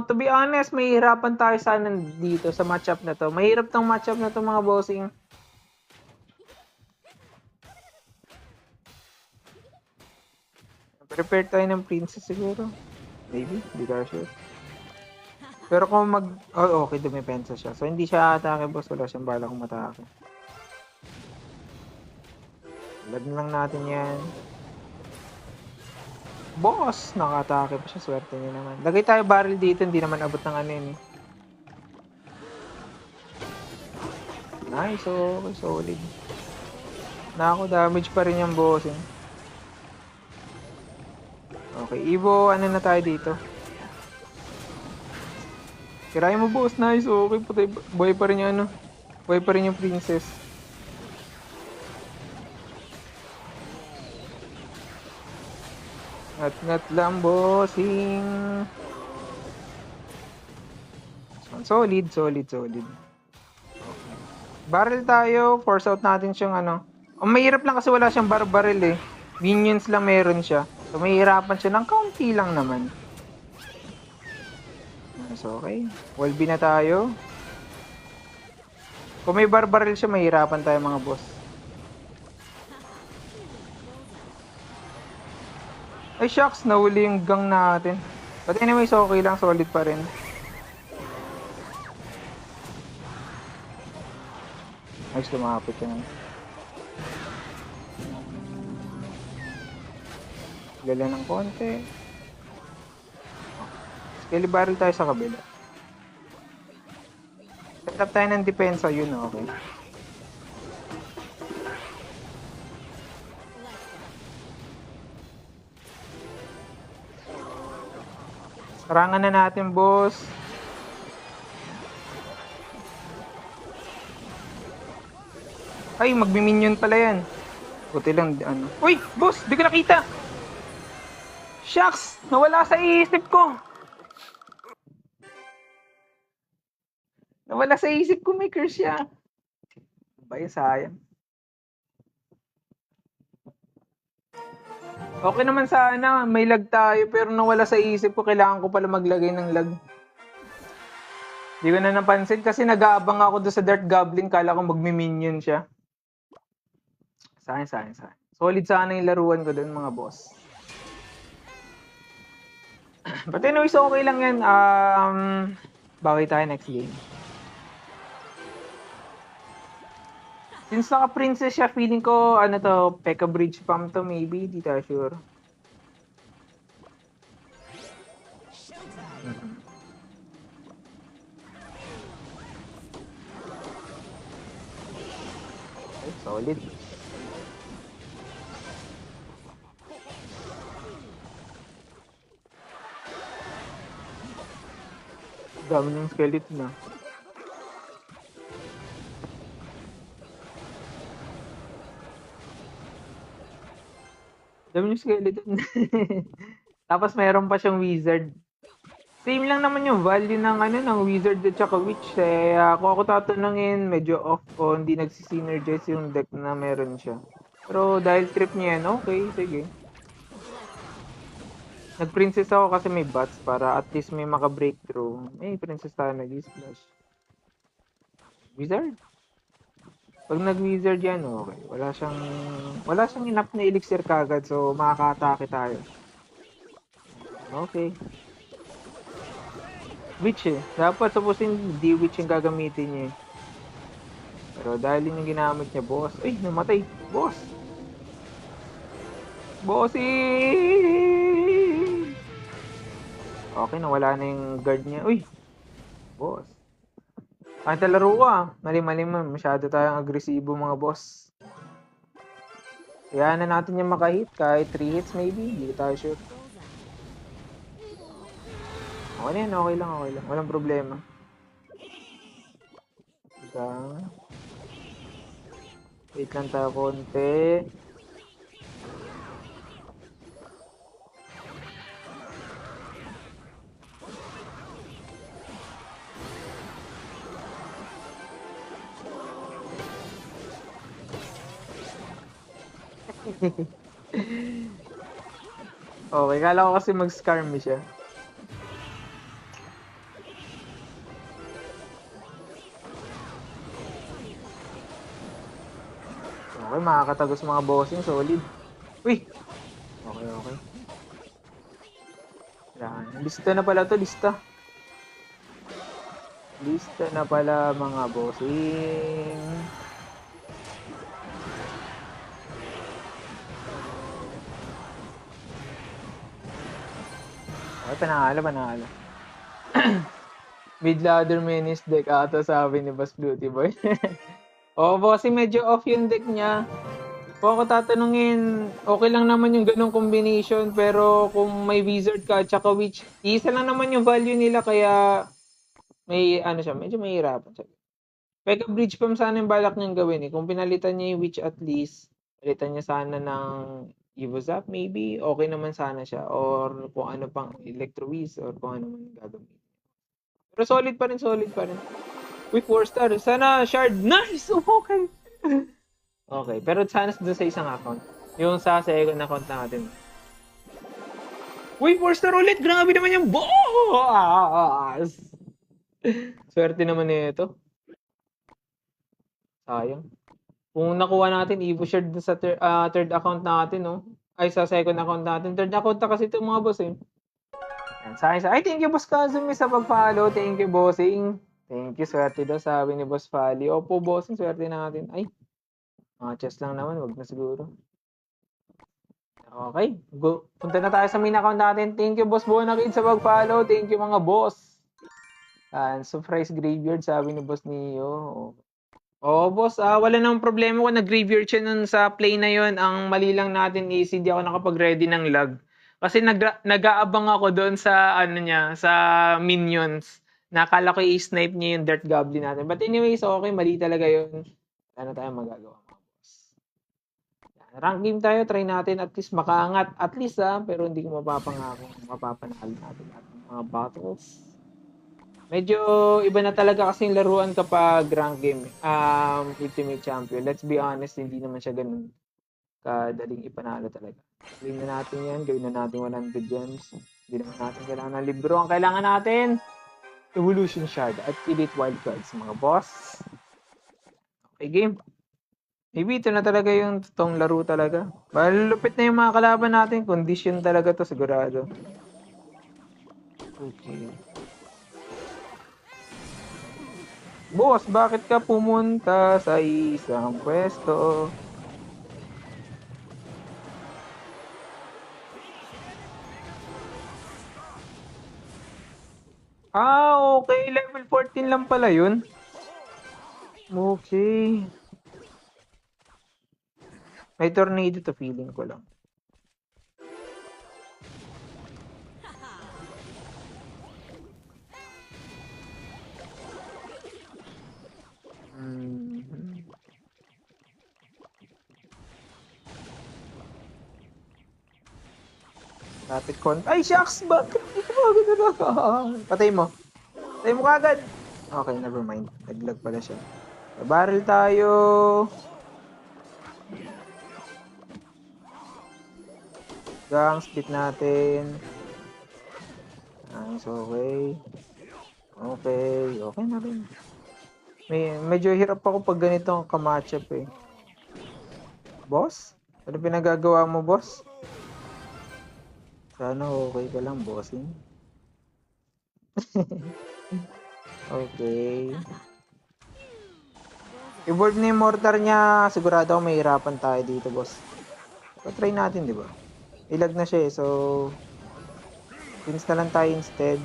to be honest, may hirapan tayo sana dito sa matchup na to. Mahirap tong matchup na to mga bossing. Prepare tayo ng princess siguro. Maybe, di ka sure. Pero kung okay, dumipensa siya. So, hindi siya atake boss. Wala siyang bala kung matake. Lag lang natin yan. Boss! Nakatake pa siya. Swerte niya naman. Lagay tayo barrel dito. Hindi naman abot ng yun. Nice. Okay. Solid. Nako, damage pa rin yung bossing. Okay. Evo, na tayo dito. Kirain mo boss. Nice. Okay. Putay. Boy pa rin yung Boy pa rin yung princess. Ngat lang bossing. Solid. Okay. Barrel tayo. Force out natin siyang mahirap lang kasi wala siyang barrel eh. Minions lang meron siya. So mahirapan siya ng kaunti lang naman. So okay. Wall B na tayo. Kung may barrel siya, mahirapan tayo mga boss. Ay shucks, nahuli yung gang natin. But anyways, okay lang, solid pa rin. Nice, lumapit yan. Gala ng konti. Skelly barrel tayo sa kabila. Set up tayo ng depensa, yun okay. Sarangan na natin, boss. Ay, magmi-minion pala yan. Buti lang, ano. Uy! Boss! Di ko nakita! Shucks! Nawala sa isip ko! Nawala sa isip ko, may curse siya. Ba yun, sayang. Okay naman sana, may lag tayo, pero nawala sa isip ko, kailangan ko pala maglagay ng lag. Di ko na napansin kasi nag-aabang ako doon sa Dart Goblin, kala ko magmi-minion siya. Sayang. Solid sana yung laruan ko doon, mga boss. But anyways, okay lang yan. Bawi tayo next game. Since naka-princess siya, feeling ko, ano to, P.E.K.K.A. Bridge Pump to maybe, di tayo sure. Okay, solid. Dami ng skeleton na. Dami ng skeleton. Tapos mayroon pa siyang wizard. Same lang naman yung value ng ng wizard at saka witch. Kung ako tatanungin, medyo off o hindi nagsisynergize yung deck na meron siya. Pero dahil trip niya yan, okay, sige. Nag-princess ako kasi may bots para at least may maka-breakthrough. May princess tayo nag-splash. Wizard? Pag nag-wizard yan, okay. Wala siyang enough na elixir kagad, so makaka-atake tayo. Okay. Witch Dapat supposing di witch yung gagamitin niya eh. Pero dahil yun yung ginamit niya, boss. Ay, namatay. Boss! Bossy! Okay, nawala na yung guard niya. Uy! Boss. Kahit laro ka, malim-malim masyado tayong agresibo mga boss. Kaya na natin yung maka-hit, kahit 3 hits maybe, hindi tayo sure. Okay na yan, okay lang. Walang problema. Wait lang tayo konti. Okay, kala ko kasi mag-scarm siya. Okay, makakatagos mga bossing, solid. Uy! Okay. Lista na pala to, lista. Lista na pala mga bossing. Okay, panalo. Mid-ladder menace deck ata sabi ni Boss Beauty Boy. Bossing, medyo off yung deck niya. Kung ako tatanungin, okay lang naman yung ganong combination, pero kung may wizard ka at saka witch, isa lang naman yung value nila, kaya may siya, medyo mahirapan siya. P.E.K.K.A. Bridge Pump sana yung balak niyang gawin eh. Kung pinalitan niya yung witch at least, palitan niya sana ng Evo Zap maybe, okay naman sana siya. Or kung ano pang Electrowiz or kung ano man gagawin. Pero solid pa rin. Uy, 4-star. Sana shard. Nice! Okay. Okay, pero sana doon sa isang account. Yung sa second account natin. Uy, 4-star ulit! Grabe naman yung boss! Swerte naman nito. Sayang. Kung nakuha natin, Evo shared sa third account natin, no? Ay, sa second account natin. Third account na kasi ito mga boss, eh. Yan, sayang. Ay, thank you, Boss Kazumi, sa pag-follow. Thank you, bossing. Thank you, swerte daw, sabi ni Boss Fali. Opo, bossing, swerte natin. Ay, mga chess lang naman, wag na siguro. Okay, punta na tayo sa main account natin. Thank you, Boss Bonakid, sa pag-follow. Thank you, mga boss. Surprise graveyard, sabi ni Boss Neo. Boss, wala nang problema kung nag-graveyard siya nun sa play na yon. Ang mali lang natin is hindi ako nakapag-ready ng lag. Kasi nag-aabang ako doon sa sa minions. Nakala ko i-snipe niya yung Dart Goblin natin. But anyways, okay, mali talaga yun. Ano tayong magagawa, mga boss. Rank game tayo, try natin at least makaangat. At least pero hindi ko mapapangako mapapanalo natin at mga battles. Medyo iba na talaga kasi yung laruan kapag rank game. Ultimate Champion. Let's be honest, hindi naman siya ganun kadaling ipanalo talaga. Gawin na natin yan. Gawin na natin 100 gems. Hindi naman natin kailangan ng libro. Ang kailangan natin, Evolution Shard at Elite Wild Cards, mga boss. Okay, game. Maybe ito na talaga yung totoong laro talaga. Malulupit na yung mga kalaban natin. Condition talaga to sigurado. Okay. Boss, bakit ka pumunta sa isang pwesto? Okay. Level 14 lang pala yun. Okay. May tornado to, feeling ko lang. Rapid con. Ay, shucks! Bakit? Hindi ko agad talaga. Patay mo. Patay mo kagad. Okay, never mind. Naglag pala siya. Barrel tayo. Gang, split natin. Nice, okay. Okay, okay na rin. Medyo hirap ako pag ganito ang kamatchup eh. Boss? Ano pinagagawa mo, boss? Sana okay ka lang, bossing. Okay. Evolve na yung mortar niya. Sigurado ako mahirapan tayo dito, boss. Try natin, di ba? Ilag na siya eh, so pins na lang tayo instead.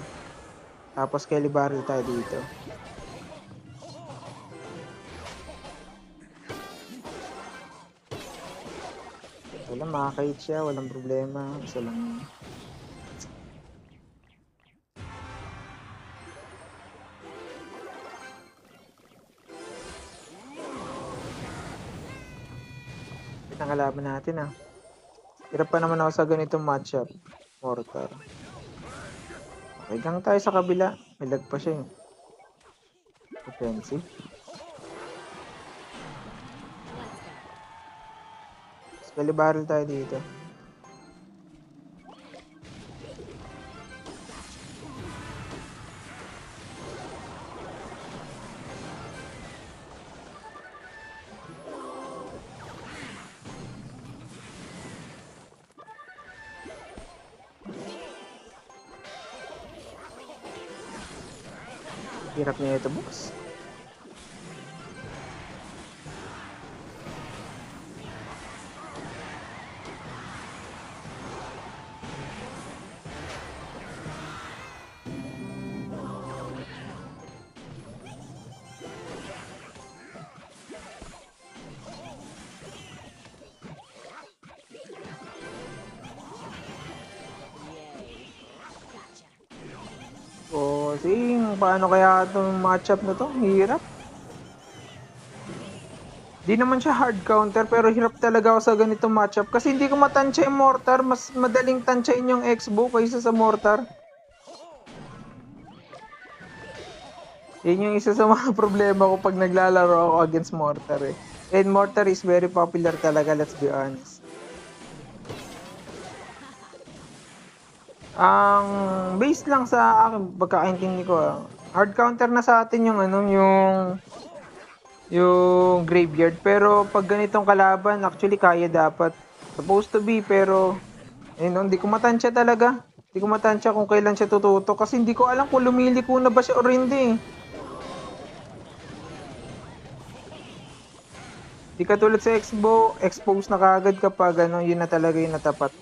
Tapos Kelly Barrel tayo dito. Wala, makakahit siya. Walang problema. Isa lang yun. Ang kalaban natin Hirap pa naman ako sa ganitong matchup. Mortar. Okay lang tayo sa kabila. May lag pa siya Offensive. Skelly barrel tayo dito. Hirap niya ito, boss. Paano kaya itong matchup na to? Hirap. Di naman siya hard counter pero hirap talaga ako sa ganitong matchup kasi hindi ko matansya yung mortar. Mas madaling tansyain yung X-bow kaysa sa mortar. Yun yung isa sa mga problema ko pag naglalaro ako against mortar And mortar is very popular talaga, let's be honest. Ang base lang sa akin, pagkakaintindi ko hard counter na sa atin yung yung graveyard, pero pag ganitong kalaban actually kaya dapat, supposed to be, pero hindi ko matansya talaga. Hindi ko matansya kung kailan siya tututok kasi hindi ko alam kung lumiliko na ba siya or hindi. Di katulad sa X-bow, expose na kagad kapag yun na talaga yung natapat.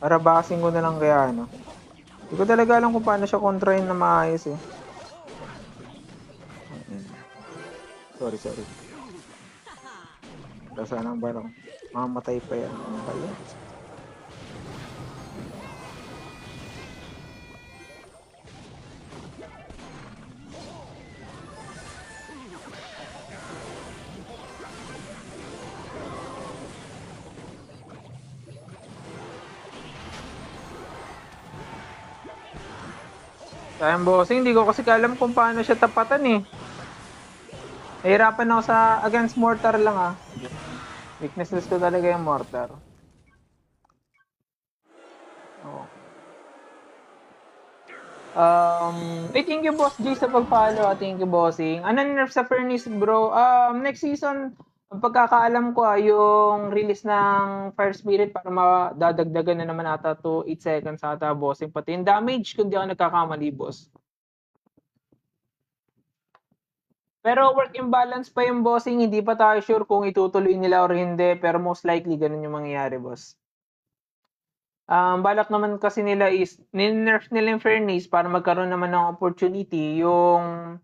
Para basing ko na lang kaya Hindi ko talaga alam kung paano siya kontrahin na maayos Sorry. Sana ang barang. Mamatay pa yan. Ano ba yan? Sayang bossing, hindi ko kasi alam kung paano siya tapatan eh. Nahirapan ako sa against mortar lang ah. Weaknesses ko talaga yung mortar. Oh. Thank you boss G sa pag-follow. Thank you bossing. Ano nerf sa Furnace bro? Next season, ang pagkakaalam ko yung release ng Fire Spirit para madadagdagan na naman ata to 8 seconds ata bossing. Pati yung damage kung di ako nagkakamali boss. Pero work imbalance pa yung bossing, hindi pa tayo sure kung itutuloy nila or hindi, pero most likely ganun yung mangyayari boss. Balak naman kasi nila is nerf nila yung Furnace para magkaroon naman ng opportunity yung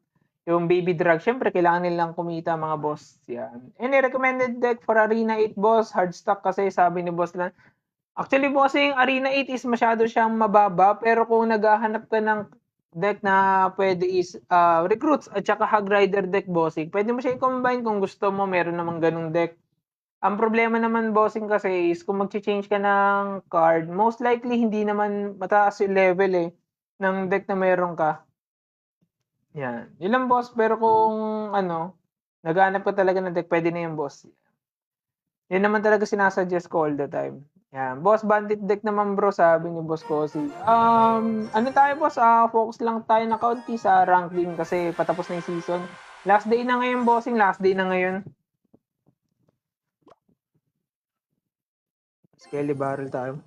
baby drag. Syempre, kailangan nilang kumita mga boss. Yan. Any recommended deck for Arena 8 boss? Hard stock kasi sabi ni boss lang. Actually, boss, yung Arena 8 is masyado siyang mababa. Pero kung naghahanap ka ng deck na pwede is recruits at saka Hog Rider deck bossing, pwede mo siya i-combine kung gusto mo. Meron namang ganung deck. Ang problema naman bossing kasi is kung mag-change ka ng card, most likely hindi naman mataas yung level eh ng deck na meron ka. Yan. Yun lang boss, pero kung ano, naghahanap ka talaga ng deck, pwede na yung boss. Yan naman talaga sinasuggest ko all the time. Yan. Boss, bandit deck naman bro, sabi ni Boss Cozy. Ano tayo boss, focus lang tayo na kaunti sa ranking kasi patapos na yung season. Last day na ngayon bossing, last day na ngayon. Skelly barrel tayo.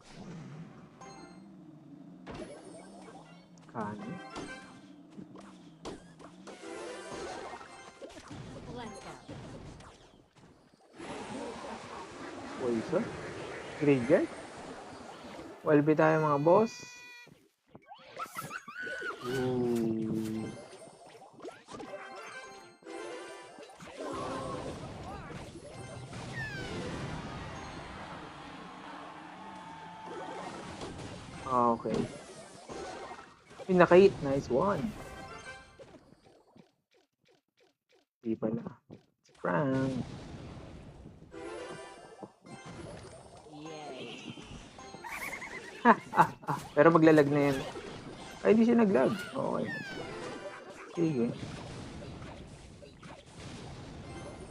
Kani. Let's go. Poison. Graveyard. Walby tayo mga boss. Ooh. Okay. Pinaka-hit. Nice one. Di pala. It's Frank. Yay. Pero maglalag na yan. Ay, di siya naglag. Okay. Sige.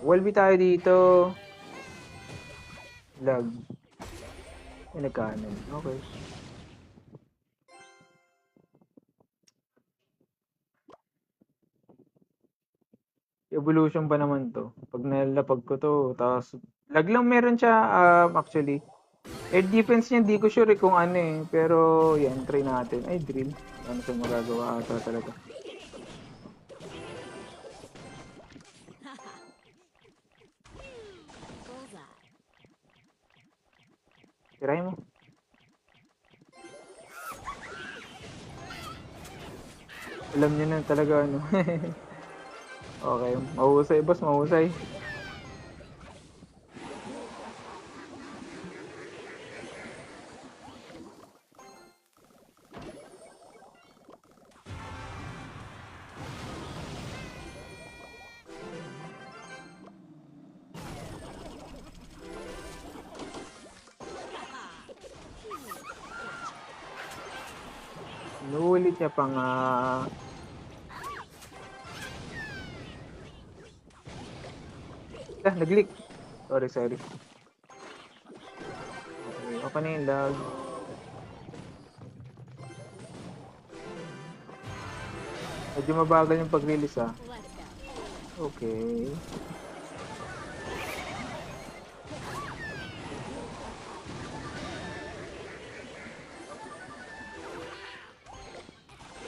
Walby tayo dito. Lag. Ay, nagkanan. Okay. Evolution pa naman to. Pag nalapag ko to, tapos lag lang meron siya actually. Air defense niya, di ko sure kung ano eh. Pero yan, try natin. Ay, drill. Ano siya magagawa ata talaga. Bullseye. Try mo. Alam niya na talaga ano. Okay, mahusay boss, mahusay. Inuulit niya pa nga. Nag-leak. Sorry. Okay na yung lag. Medyo mabagal yung pag-release ah. Let's go. Okay.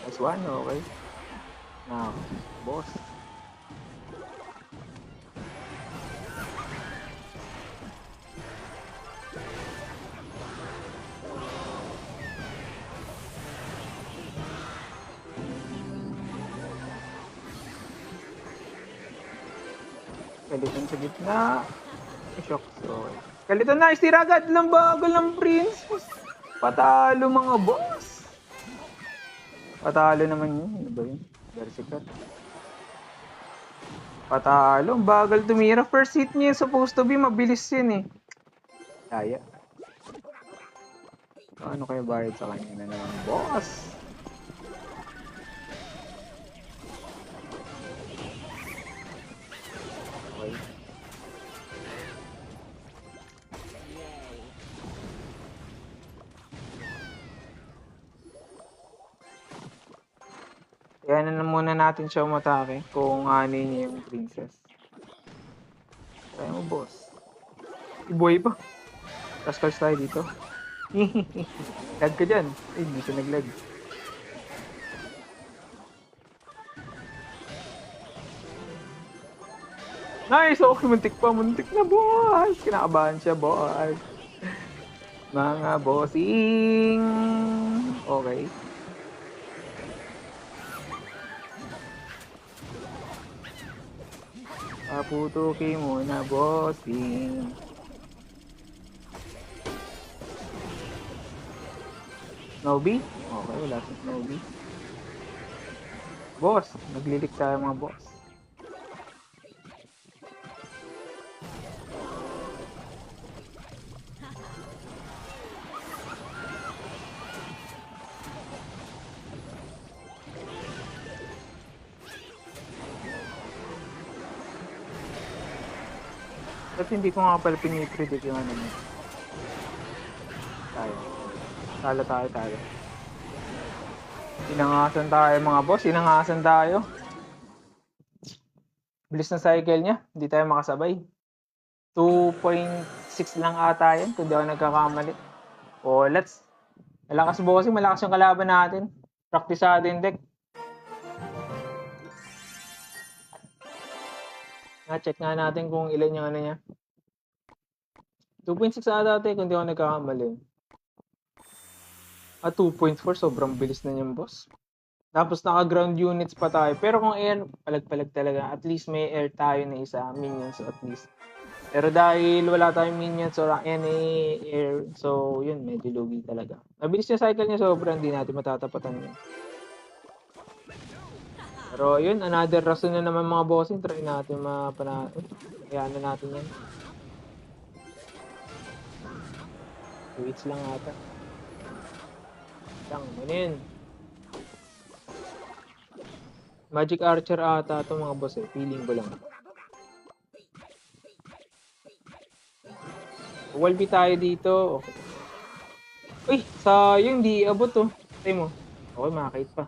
Nice one, okay. Now, boss. Kalitan sa gitna. Shock. Okay. Kalitan na, istiragad lang bagal ng prince. Patalo mga boss. Patalo naman yun. Ano ba yun? Berserker. Patalo. Bagal tumira. First hit niya supposed to be mabilis yun eh. Kaya. Ano kaya bayad sa kanya na naman, boss? Kaya na muna natin siya umatake kung ano niya yung princess. Try mo, boss. Ibuhay pa. Rascals tayo dito. Lag ka dyan. Ay, hindi siya naglag. Nice! Okay, muntik pa. Muntik na, boss! Kinakabahan siya, boss. Mga bossing! Okay. Paputukin mo na, bossing. Snowbee? Okay, wala si Snowbee. Boss, naglilik tayo mga boss. Ba't hindi ko nga pala pinipredict yung ano mo? Tayo. Talo. Inangasan tayo mga boss. Inangasan tayo. Bilis na cycle niya. Hindi tayo makasabay. 2.6 lang ata yan kung di ako nagkakamali. Oh, let's. Malakas bossing. Malakas yung kalaban natin. Praktisado yung deck. Check nga natin kung ilan yung ano niya. 2.6 ata tayo kung di ako nagkakamali. 2.4, sobrang bilis na niyan, boss. Tapos naka-ground units pa tayo. Pero kung air, palag-palag talaga. At least may air tayo na isa, minions at least. Pero dahil wala tayong minions or any air, so yun, medyo lugi talaga. Mabilis yung cycle niya, sobrang hindi natin matatapatan yun. Pero yun, another rason na naman mga bossing. Try natin kaya na natin yan. Wait lang ata. Ano yun? Magic Archer ata ito mga boss eh. Feeling ko lang. Walby tayo dito. Okay. Uy, sayang di abot to. Tay mo. Okay, makakait pa.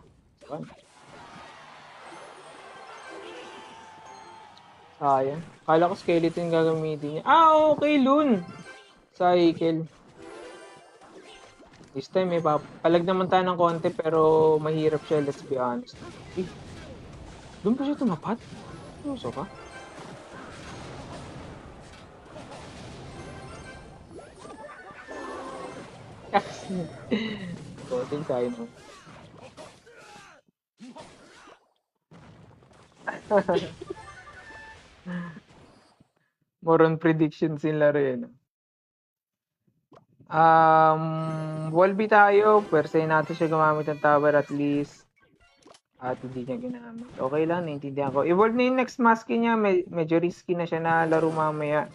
Sayang. Kala ko skeleton gagamitin niya. Okay, Loon. Cycle. This time, may palag naman tayo ng konti pero mahirap siya, let's be honest. Eh, doon pa siya tumapat? Puso ka? Boting tayo no. More on predictions in laro yan. Walby tayo. Pwede natin siya gumamit ng tower at least. At hindi niya ginamit. Okay lang, naintindihan ko. Evolve na yung next mask niya. Medyo risky na siya na laro mamaya.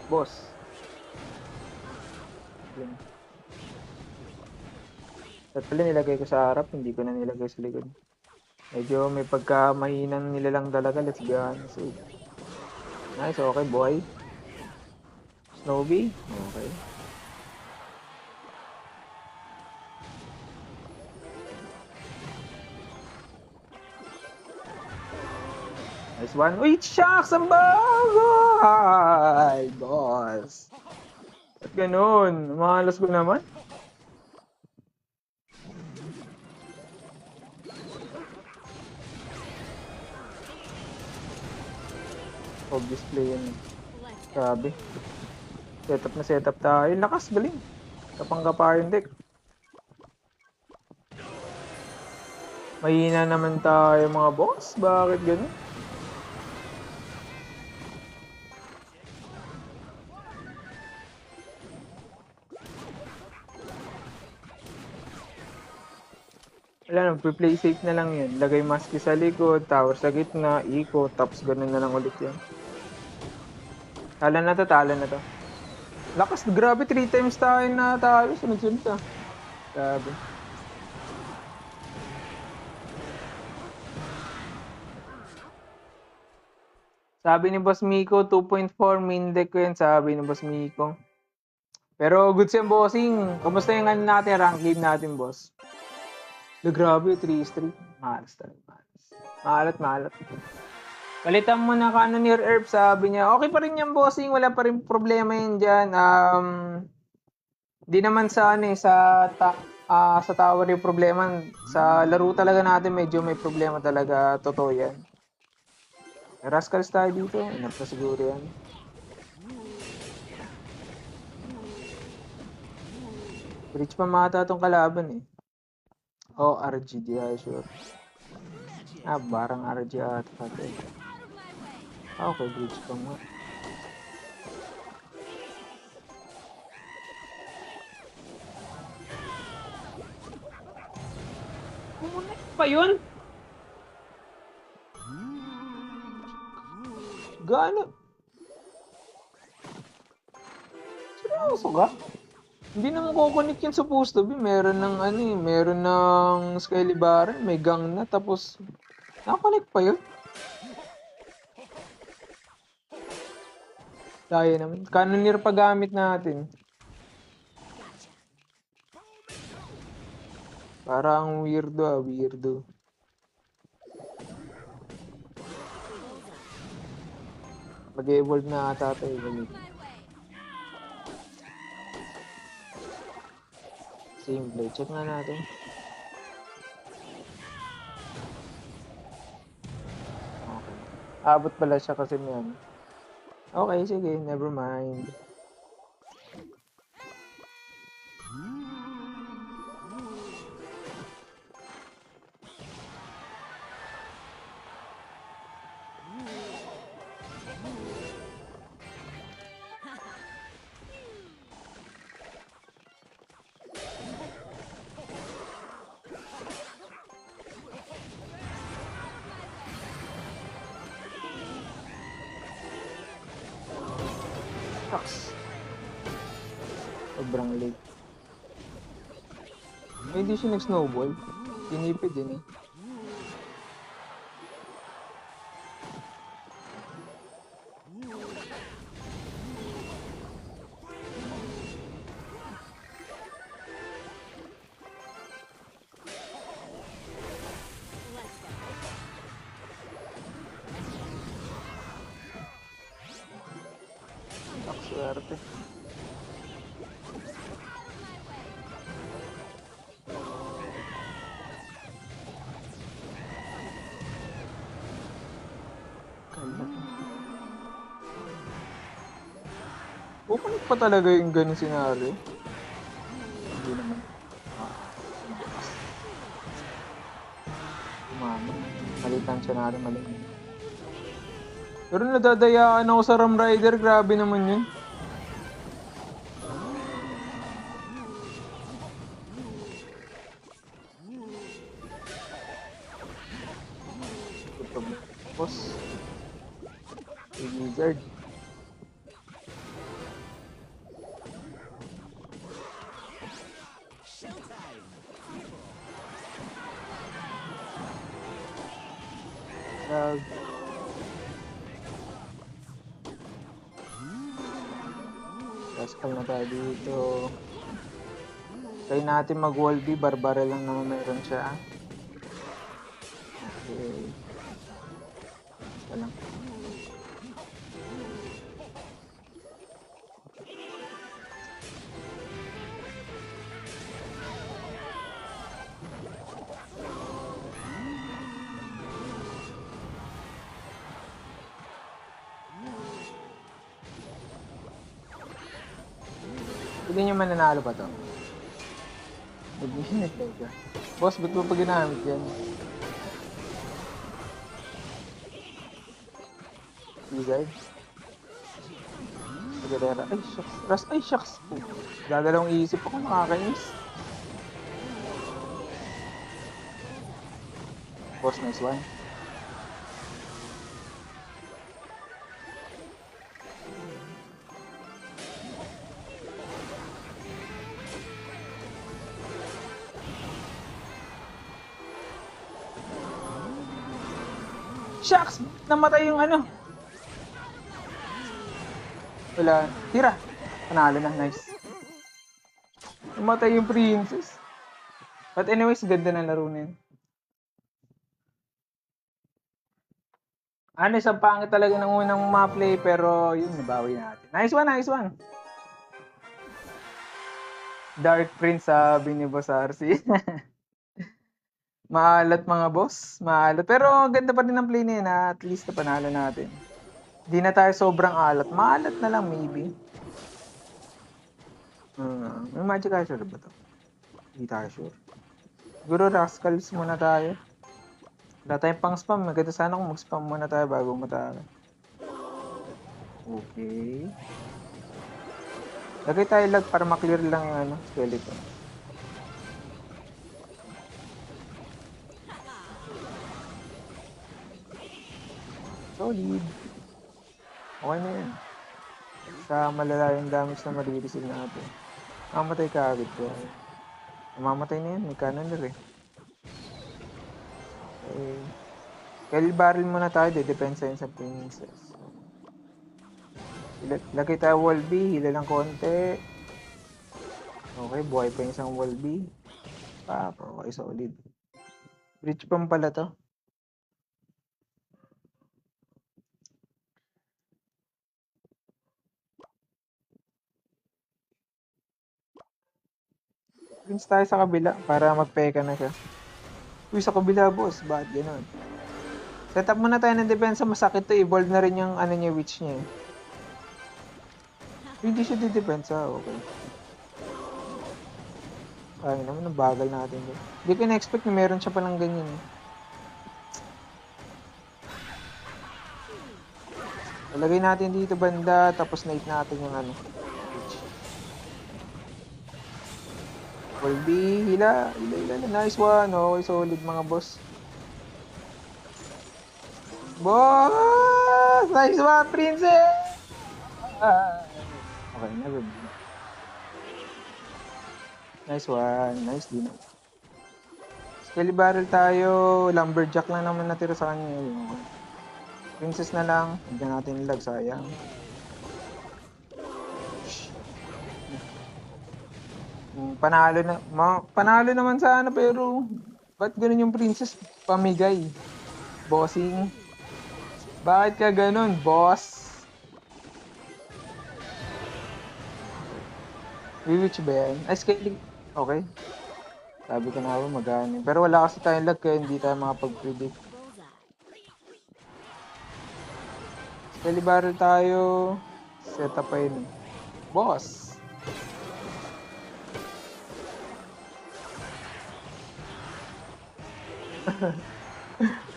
Boss. At pala nilagay ko sa harap. Hindi ko na nilagay sa likod. Medyo may pagka-mahinang nilalang talaga. Let's be honest. Nice, okay boy. Snowbee? Okay. Nice one. Uy, shucks! Ang bagay! Boss! At ganun? Mahalas ko naman. Obvious play yan. Grabe. Setup tayo. Lakas, galing. Kapang-kapa yung deck. Mahina naman tayo mga boss. Bakit ganun? Wala na, play safe na lang yan. Lagay mask sa likod, tower sa gitna, eco, tops, ganun na lang ulit yan. Talo na to. Lakas, grabe, 3 times tayo na tayo. Sunod-sunod ka. Grabe. Sabi ni Boss Miko, 2.4 main deck ko yan. Sabi ni Boss Miko. Pero good siyang bossing. Kamusta yung ano natin, rank game natin, boss? Grabe, 3 street. Malas talaga. Malas. Palitan mo na Cannoneer Herb, sabi niya. Okay pa rin yan, bossing. Wala pa rin problema yan dyan. Di naman sa sa tower yung problema. Sa laro talaga natin, medyo may problema talaga. Totoo yan. Rascals tayo dito. Inap na siguro yan. Bridge pa mata tong kalaban eh. Oh, RG, di sure. Barang RG ata pati. Okay, bridge pa nga. Kumunay pa yun? Gaano? Seryoso ka? Hindi naman kukunik yun supposed to be. Meron ng meron ng Skelly Baron, may gang na, tapos nakakunik pa yun? Daya naman. Cannoneer pa gamit natin. Parang weirdo. Mag-evolve na ata tayo. Same play. Check nga natin. Okay. Abot pala siya kasi may ano. Okay, sige. Never mind. Shucks. Sobrang late. Hindi siya nag-snowball. Tinipid din eh. Swerte. Pupunit pa talaga yung ganun senaryo. Hindi naman. Umama. Malitan siya natin malitan. Pero nadadayaan ako sa Ram Rider. Grabe naman yun. Boss. Wizard. Rascal na tayo dito. Try natin mag-wall B. Barbara lang naman meron siya. Okay. Basta lang. Hindi nyo mananalo pa to. Mag-init ka. Boss, ba't mo pa ginamit yan? Wizard? Aguilera. Ay, shucks. Ras, ay, shucks. Dadalawang isip ako, nakakainis. Boss, nice one. Shucks! Namatay yung ano. Wala. Tira. Panalo na. Nice. Namatay yung princess. But anyways, ganda ng laro na yun. Honest, ang pangit talaga ng unang ma-play, pero yun, nabawi natin. Nice one, nice one. Dark Prince, sabi ni Boss RC. Maalat mga boss, maalat. Pero ganda pa rin ang play na yun, ha? At least napanalo natin. Di na tayo sobrang alat. Maalat na lang, maybe. May magic usher ba to? Hindi tayo sure. Siguro rascals muna tayo. Wala tayong pang spam. Maganda sana kung mag-spam muna tayo bago matalo. Okay. Lagay tayo lag para maklear lang yung ano, skeleton. Solid. Okay na yan. Sa malala yung damage na marireceive natin. Mamatay ka agad ko. Mamatay na yan. May cannoner eh. Okay. Kaya barrel muna tayo. Depensa yun sa princess. Lagay tayo wall B. Hila lang konti. Okay. Buhay pa yung isang wall B. Okay. Solid. Bridge pump pala to. Prince tayo sa kabila para magpeka na siya. Uy, sa kabila boss. Bakit ganun? Set up muna tayo ng depensa. Masakit to. Evolve na rin yung ano niya, witch niya. Hindi siya di-depensa. Okay. Ay naman, ang bagal natin doon. Hindi ko na-expect na meron siya palang ganyan. Ilagay natin dito banda. Tapos na-hit natin yung ano. Wall B, hila. Nice one. Okay, solid mga boss. Boss! Nice one, princess! Okay, never mind. Nice one. Nice din. Skelly barrel tayo. Lumberjack lang naman natira sa kanya. Princess na lang. Hindi natin nilag, sayang. Panalo naman sana pero ba't ganun yung princess? Pamigay. Bossing. Bakit ka ganun, boss? Which ba yan? Ay, scaling. Okay. Sabi ko na ako magani. Pero wala kasi tayong lag kaya hindi tayo makapag-predict. Skelly barrel tayo. Set up pa yun. Boss!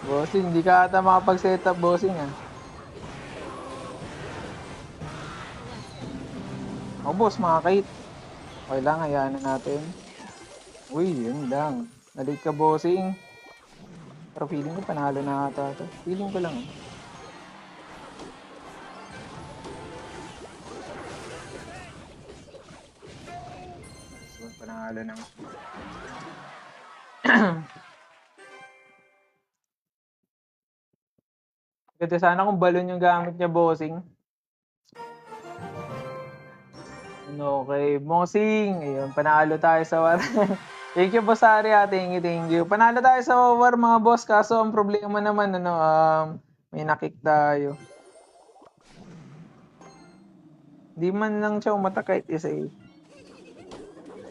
Bossing, hindi ka ata makapag-setup bossing ah. Oh boss, makakahit. Okay lang, hayaan na natin. Uy, yun lang. Nalit ka bossing. Pero feeling ko panalo na ata ito. Feeling ko lang eh. So, panalo na. Ganda sana kung balon yung gamit niya, bossing. Okay, bossing. Ayun, panalo tayo sa war. Thank you, Boss Arya. Thank you. Panalo tayo sa war, mga boss. Kaso, ang problema naman, may nakick tayo. Di man lang siya umata kahit isa eh.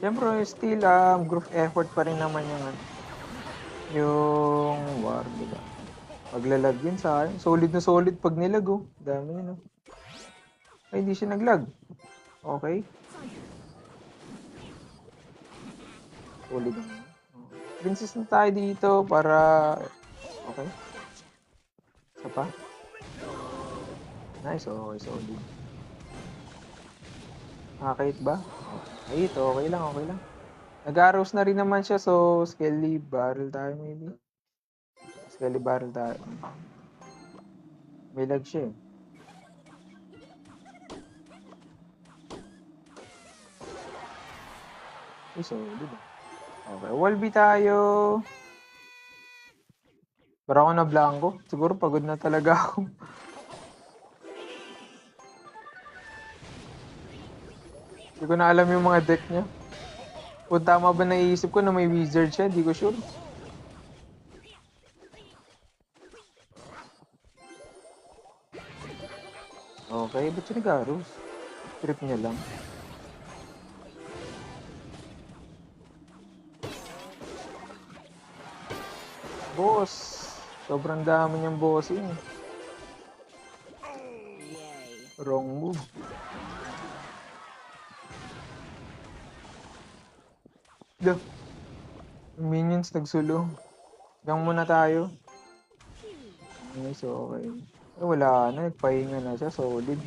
Siyempre, still, group effort pa rin naman yung war, diba? Paglalag yun sa akin. Solid na solid pag nilag, oh. Dami yun, oh. Ay, hindi siya naglag. Okay. Solid naman. Princess na tayo dito para... Okay. Isa pa. Nice, okay, solid. Nakakahit ba? Okay, okay lang, okay lang. Nag-arrows na rin naman siya, so Skelly barrel tayo maybe. Skelly barrel tayo. May lag siya eh. Solid. Okay, wall B tayo. Para ako na blanco. Siguro pagod na talaga ako. Hindi ko na alam yung mga deck niya. Kung tama ba naiisip ko na may wizard siya, di ko sure. Okay, ba't siya nag-arrows? Trip niya lang. Boss, sobrang dami niyang bossing. Yay. Wrong move. Look. Minions nagsulo. Gang muna tayo. Nice, okay. Wala na. Nagpahinga na siya. Solid.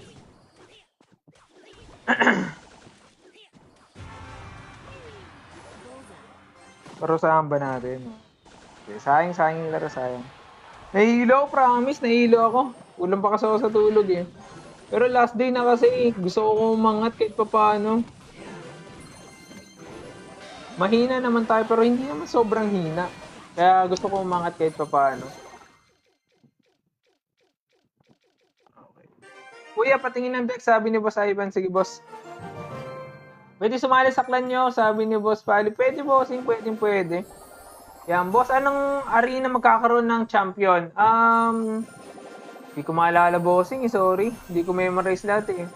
Parusahan ba natin? Okay, sayang yung laro, sayang. Nahihilo ako, promise. Nahihilo ako. Ulang pa kasi ako sa tulog eh. Pero last day na kasi. Gusto ko umangat kahit papaano. Mahina naman tayo pero hindi naman sobrang hina. Kaya gusto ko umangat kahit papaano. Okay. Kuya, patingin ng deck, sabi ni Boss Ivan. Sige, boss. Pwede sumali sa clan nyo, sabi ni Boss Pali. Pwede, bossing. Pwede. Yan, boss, anong arena magkakaroon ng champion? Hindi ko maalala, bossing. Sorry. Hindi ko memorize lahat eh.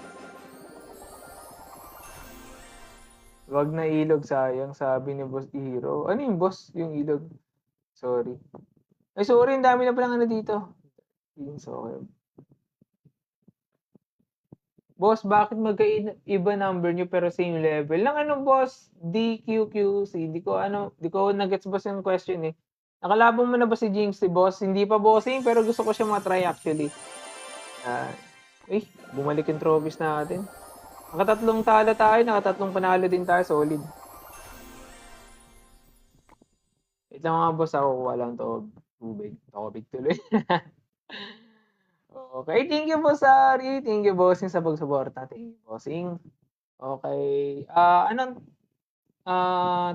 Wag na ilog, sayang, sabi ni Boss Hero. Ano yung boss? Yung ilog. Sorry. Ay, sorry. Ang dami na palang ano dito. Okay. Boss, bakit magkaiba number nyo pero same level? Lang ano, boss? DQQC. Di ko nag-gets boss yung question eh. Nakalabang mo na ba si Jinx, si boss? Hindi pa bossing, pero gusto ko siya matry actually. Bumalik yung trophies natin. Nakatatlong tala tayo, nakatatlong panalo din tayo, solid. Ito mga boss, ako kuha lang to tubig. Tubig tuloy. Okay, thank you boss Ari. Thank you bossing sa pagsuporta. Thank you bossing. Okay. Anong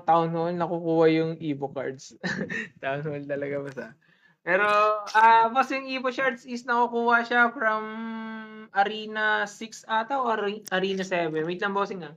town hall nakukuha yung Evo cards? Town hall talaga boss ah. Pero boss yung Evo shards is nakukuha siya from Arena 6 ata o Arena 7. Wait lang bossing ah.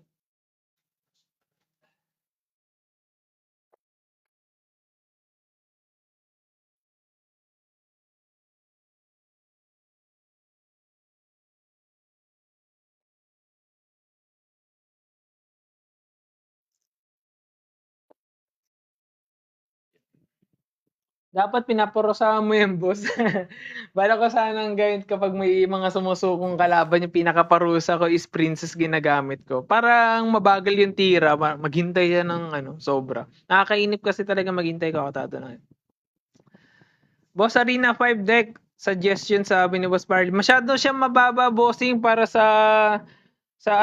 Dapat pinaparusahan mo yan, boss. Bala ko sanang gawin kapag may mga sumusukong kalaban, yung pinakaparusa ko is Princess ginagamit ko. Parang mabagal yung tira, maghintay siya ng sobra. Nakakainip kasi talaga maghintay ka katado na. Boss Arena 5 deck, suggestion sabi ni Boss Barley. Masyado siyang mababa, bossing, para sa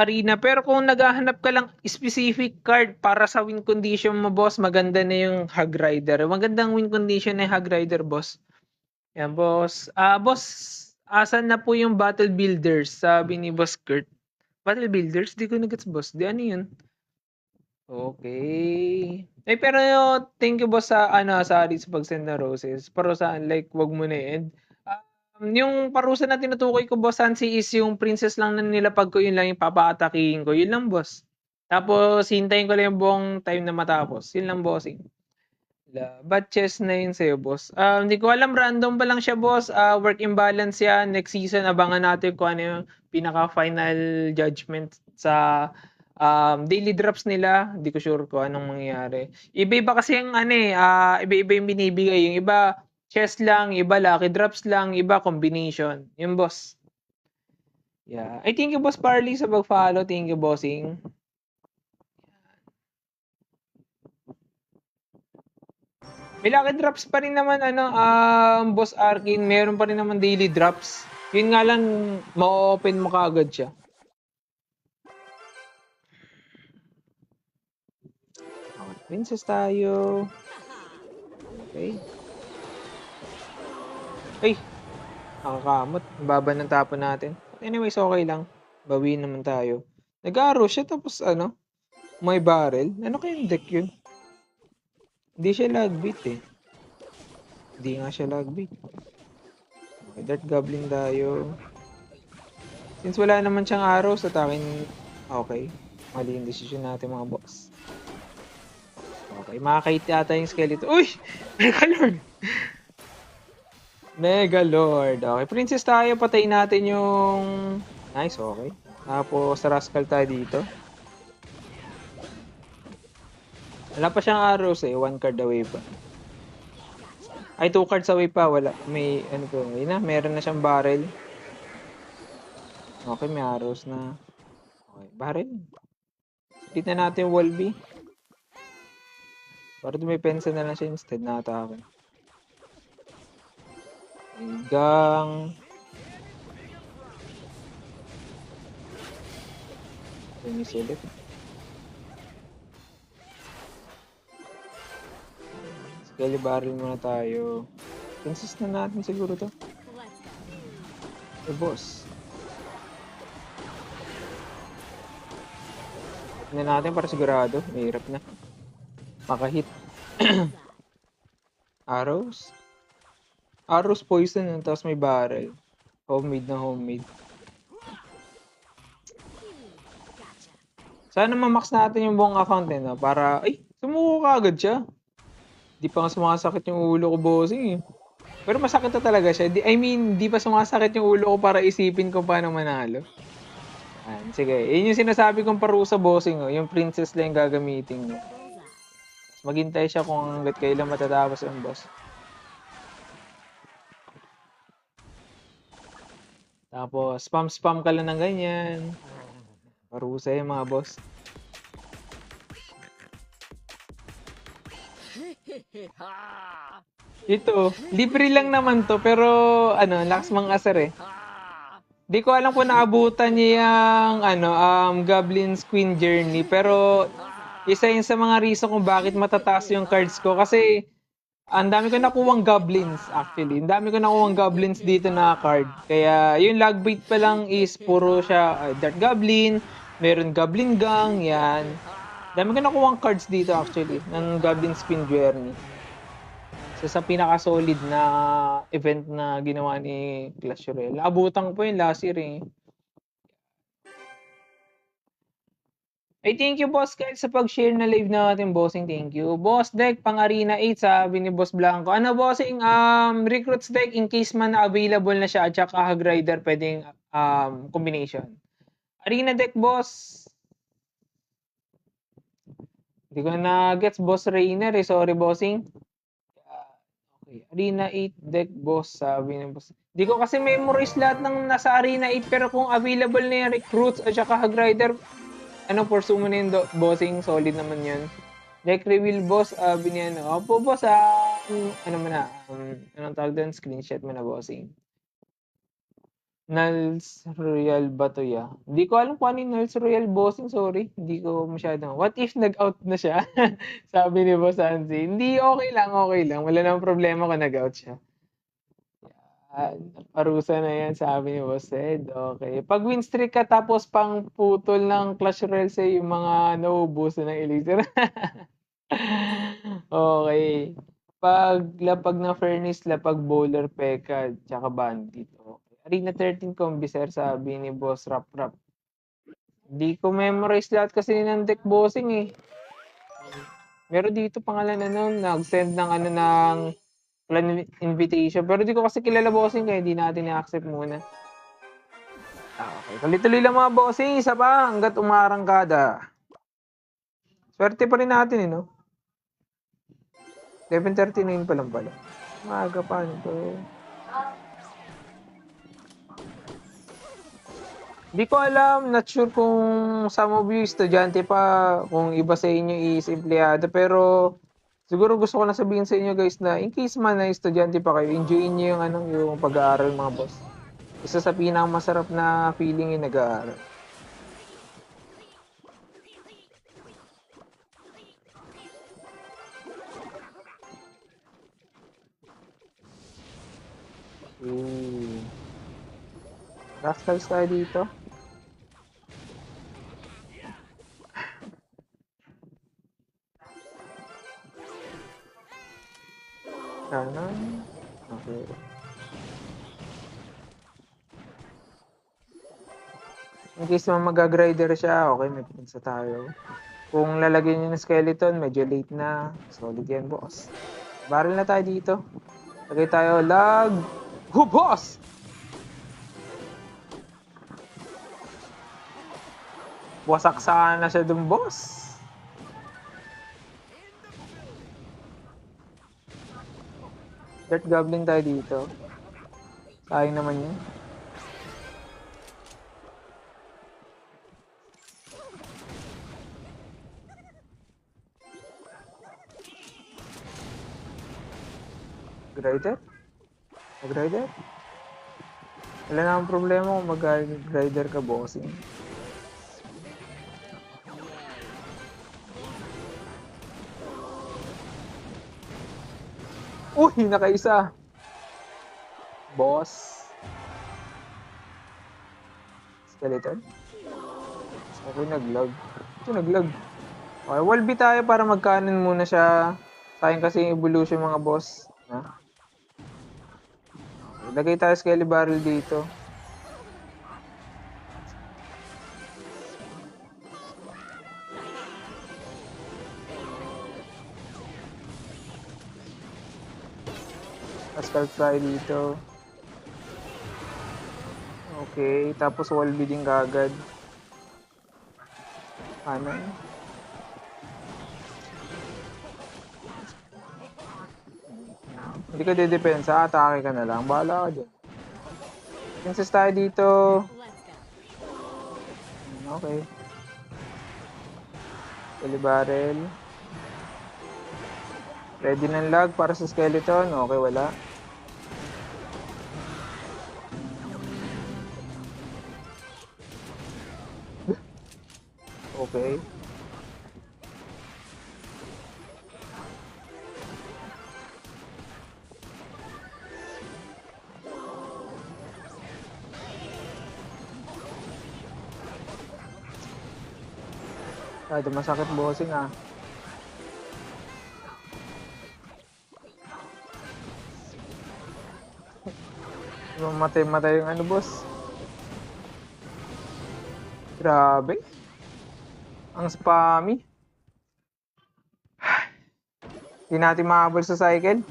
arena. Pero kung naghahanap ka lang specific card para sa win condition mo, boss, maganda na yung Hog Rider. Magandang win condition na yung Hog Rider, boss. Yan, boss. Boss, asan na po yung Battle Builders? Sabi ni Boss Kurt. Battle Builders? Di ko nagets, boss. Di ano yun? Okay. Pero thank you, boss, sa Aris pagsend ng roses. Pero like, wag mo na end. Yung parusa na tinutukoy ko, boss Hansi, is yung princess lang na nilapag ko, yun lang yung papaatakihin ko. Yun lang, boss. Tapos, hintayin ko lang yung buong time na matapos. Yun lang, bossing. Bad chess na yun sa'yo, boss. Hindi ko alam, random ba lang siya, boss. Work imbalance yan. Next season, abangan natin kung ano yung pinaka-final judgment sa daily drops nila. Hindi ko sure kung anong mangyayari. Iba-iba kasi yung iba-iba yung binibigay. Yung iba, chess lang, iba lucky drops lang, iba combination. Yung boss. Yeah. I thank you, Boss Parley, sa pag-follow. Thank you, bossing. May lucky drops pa rin naman, Boss Arkin. Meron pa rin naman daily drops. Yun nga lang, ma-open mo kaagad siya. Okay, princess tayo. Okay. Ay, nakakamot. Baba ng tapon natin. Anyways, okay lang. Bawiin naman tayo. Nag-arrow siya tapos may barrel. Ano kayong deck yun? Hindi siya lagbait eh. Hindi nga siya lagbait. Okay, Dart Goblin tayo. Since wala naman siyang arrows, atakin. Okay. Mali yung decision natin, mga boss. Okay, makakait yata yung skeleton. Uy! Megalord! Megalord. Okay, princess tayo. Patayin natin yung... Nice, okay. Tapos, Rascal tayo dito. Wala pa siyang arrows eh. 1 card away pa. Ay, 2 cards away pa. Wala. May, ano po, yun na. Meron na siyang barrel. Okay, may arrows na. Okay, barrel. Kita natin yung Wolby. Para dumipensa na lang siya instead na atake. Gang. Finish ulit. Skelly barrel muna tayo. Consist na natin siguro to. Let's go. Boss. Tignan natin para sigurado. Mahirap na. Makahit. Bullseye. Arrows? Arrows poison. Tapos may barrel. Homemade na homemade. Gotcha. Sana mamax natin yung buong account eh, no? Para, ay, sumuko ka agad siya. Di pa nga sumasakit yung ulo ko, bossing eh. Pero masakit na talaga siya. Di pa sumasakit yung ulo ko para isipin ko paano manalo. Ayan, sige. Yun yung sinasabi kong parusa, bossing. Oh. Yung princess lang yung gagamitin niya. Bullseye. Maghintay siya kung hanggat kailan matatapos ang boss. Tapos, spam-spam ka lang ng ganyan. Parusa yung mga boss. Ito, libre lang naman to, pero ano, lakas mang asar eh. Di ko alam kung naabutan niya yung Goblin's Queen Journey, pero isa yun sa mga reason kung bakit matataas yung cards ko kasi ang dami ko nakuwang goblins actually. Ang dami ko nakuwang goblins dito na card. Kaya yung lag bait pa lang is puro siya Dark Goblin, meron Goblin Gang, yan. Dami ko nakuwang cards dito actually ng Goblin's Queen Journey. So, sa pinaka-solid na event na ginawa ni Clash Royale. Abutan ko po yun last year eh. Ay, thank you, Boss Kyle, sa pag-share na live natin, bossing. Thank you. Boss Deck, pang Arena 8, sabi ni Boss Blanco. Ano, bossing? Recruits Deck, in case man na available na siya at saka Hag Rider, pwedeng combination. Arena Deck, boss. Hindi ko na gets, Boss Rainer eh. Sorry, bossing. Okay. Arena 8 deck, boss, sabi ni boss. Di ko kasi memorize lahat ng nasa Arena 8, pero kung available na yung recruits at saka Hag Rider, pursue mo na yung bossing, solid naman yun. Deck reveal, boss, sabi niya, opo, boss, anong tawag doon? Screenshot mo na, bossing. Nals Royal ba to ya? Hindi ko alam kung ano yung Nals Royal, bossing, sorry. Hindi ko masyadong. What if nag-out na siya? Sabi ni Boss Anzi. Hindi, okay lang. Wala namang problema kung nag-out siya. Parusa na yan, sabi ni Boss Ed. Okay. Pag win streak ka tapos pang putol ng Clash Royale sa yung mga naubos na ng Elixir. Okay. Pag lapag ng Furnace, lapag Bowler, Pekka, tsaka Bandit. Okay. Arena 13 combi, sir, sabi ni Boss Rap. Di ko memorize lahat kasi ng deck, bossing eh. Meron dito pangalan nag-send ng clan invitation. Pero di ko kasi kilala, bossing, kaya di natin i-accept muna. Okay. Tuloy-tuloy lang mga bossing. Isa pa hanggat umarangkada. Swerte pa rin natin eh, no? 11:39 pa lang pala. Maaga pa nito. Di ko alam, not sure kung some of you estudyante pa, kung iba sa inyo is empleyado, pero siguro gusto ko na sabihin sa inyo guys na in case man na estudyante pa kayo, enjoy niyo yung pag-aaral mga boss. Isa sa pinakamasarap na feeling yung nag-aaral. Rascals tayo dito. Kanan. Okay. In case mag-grider siya, okay, may pinsa tayo. Kung lalagyan niyo ng skeleton, medyo late na. Solid yan, boss. Barrel na tayo dito. Lagay tayo, lag. Boss! Wasak sana siya dun, boss. Dirt goblin tayo dito. Sayang naman yun. Grider? Mag-grider? Wala na akong problema kung mag-grider ka, bossing. Uy! Nakaisa! Boss. Skeleton? Okay, naglag. Ito, naglag. Okay, wall B tayo para magkanan muna siya. Sayang kasi yung evolution mga boss. Ha? Lagay tayo skelly barrel dito. Pascal Fry dito. Okay, tapos wall B din kagad. Ano? Hindi ka didepensa, atake ka na lang. Bahala ka dyan. Princess tayo dito. Let's go. Okay. Skelly barrel. Ready ng lag para sa skeleton. Okay, wala. Okay. Ito masakit bossing ah. Mamatay-matay yung ano boss. Grabe. Ang spammy. Hindi natin mahabol sa cycle.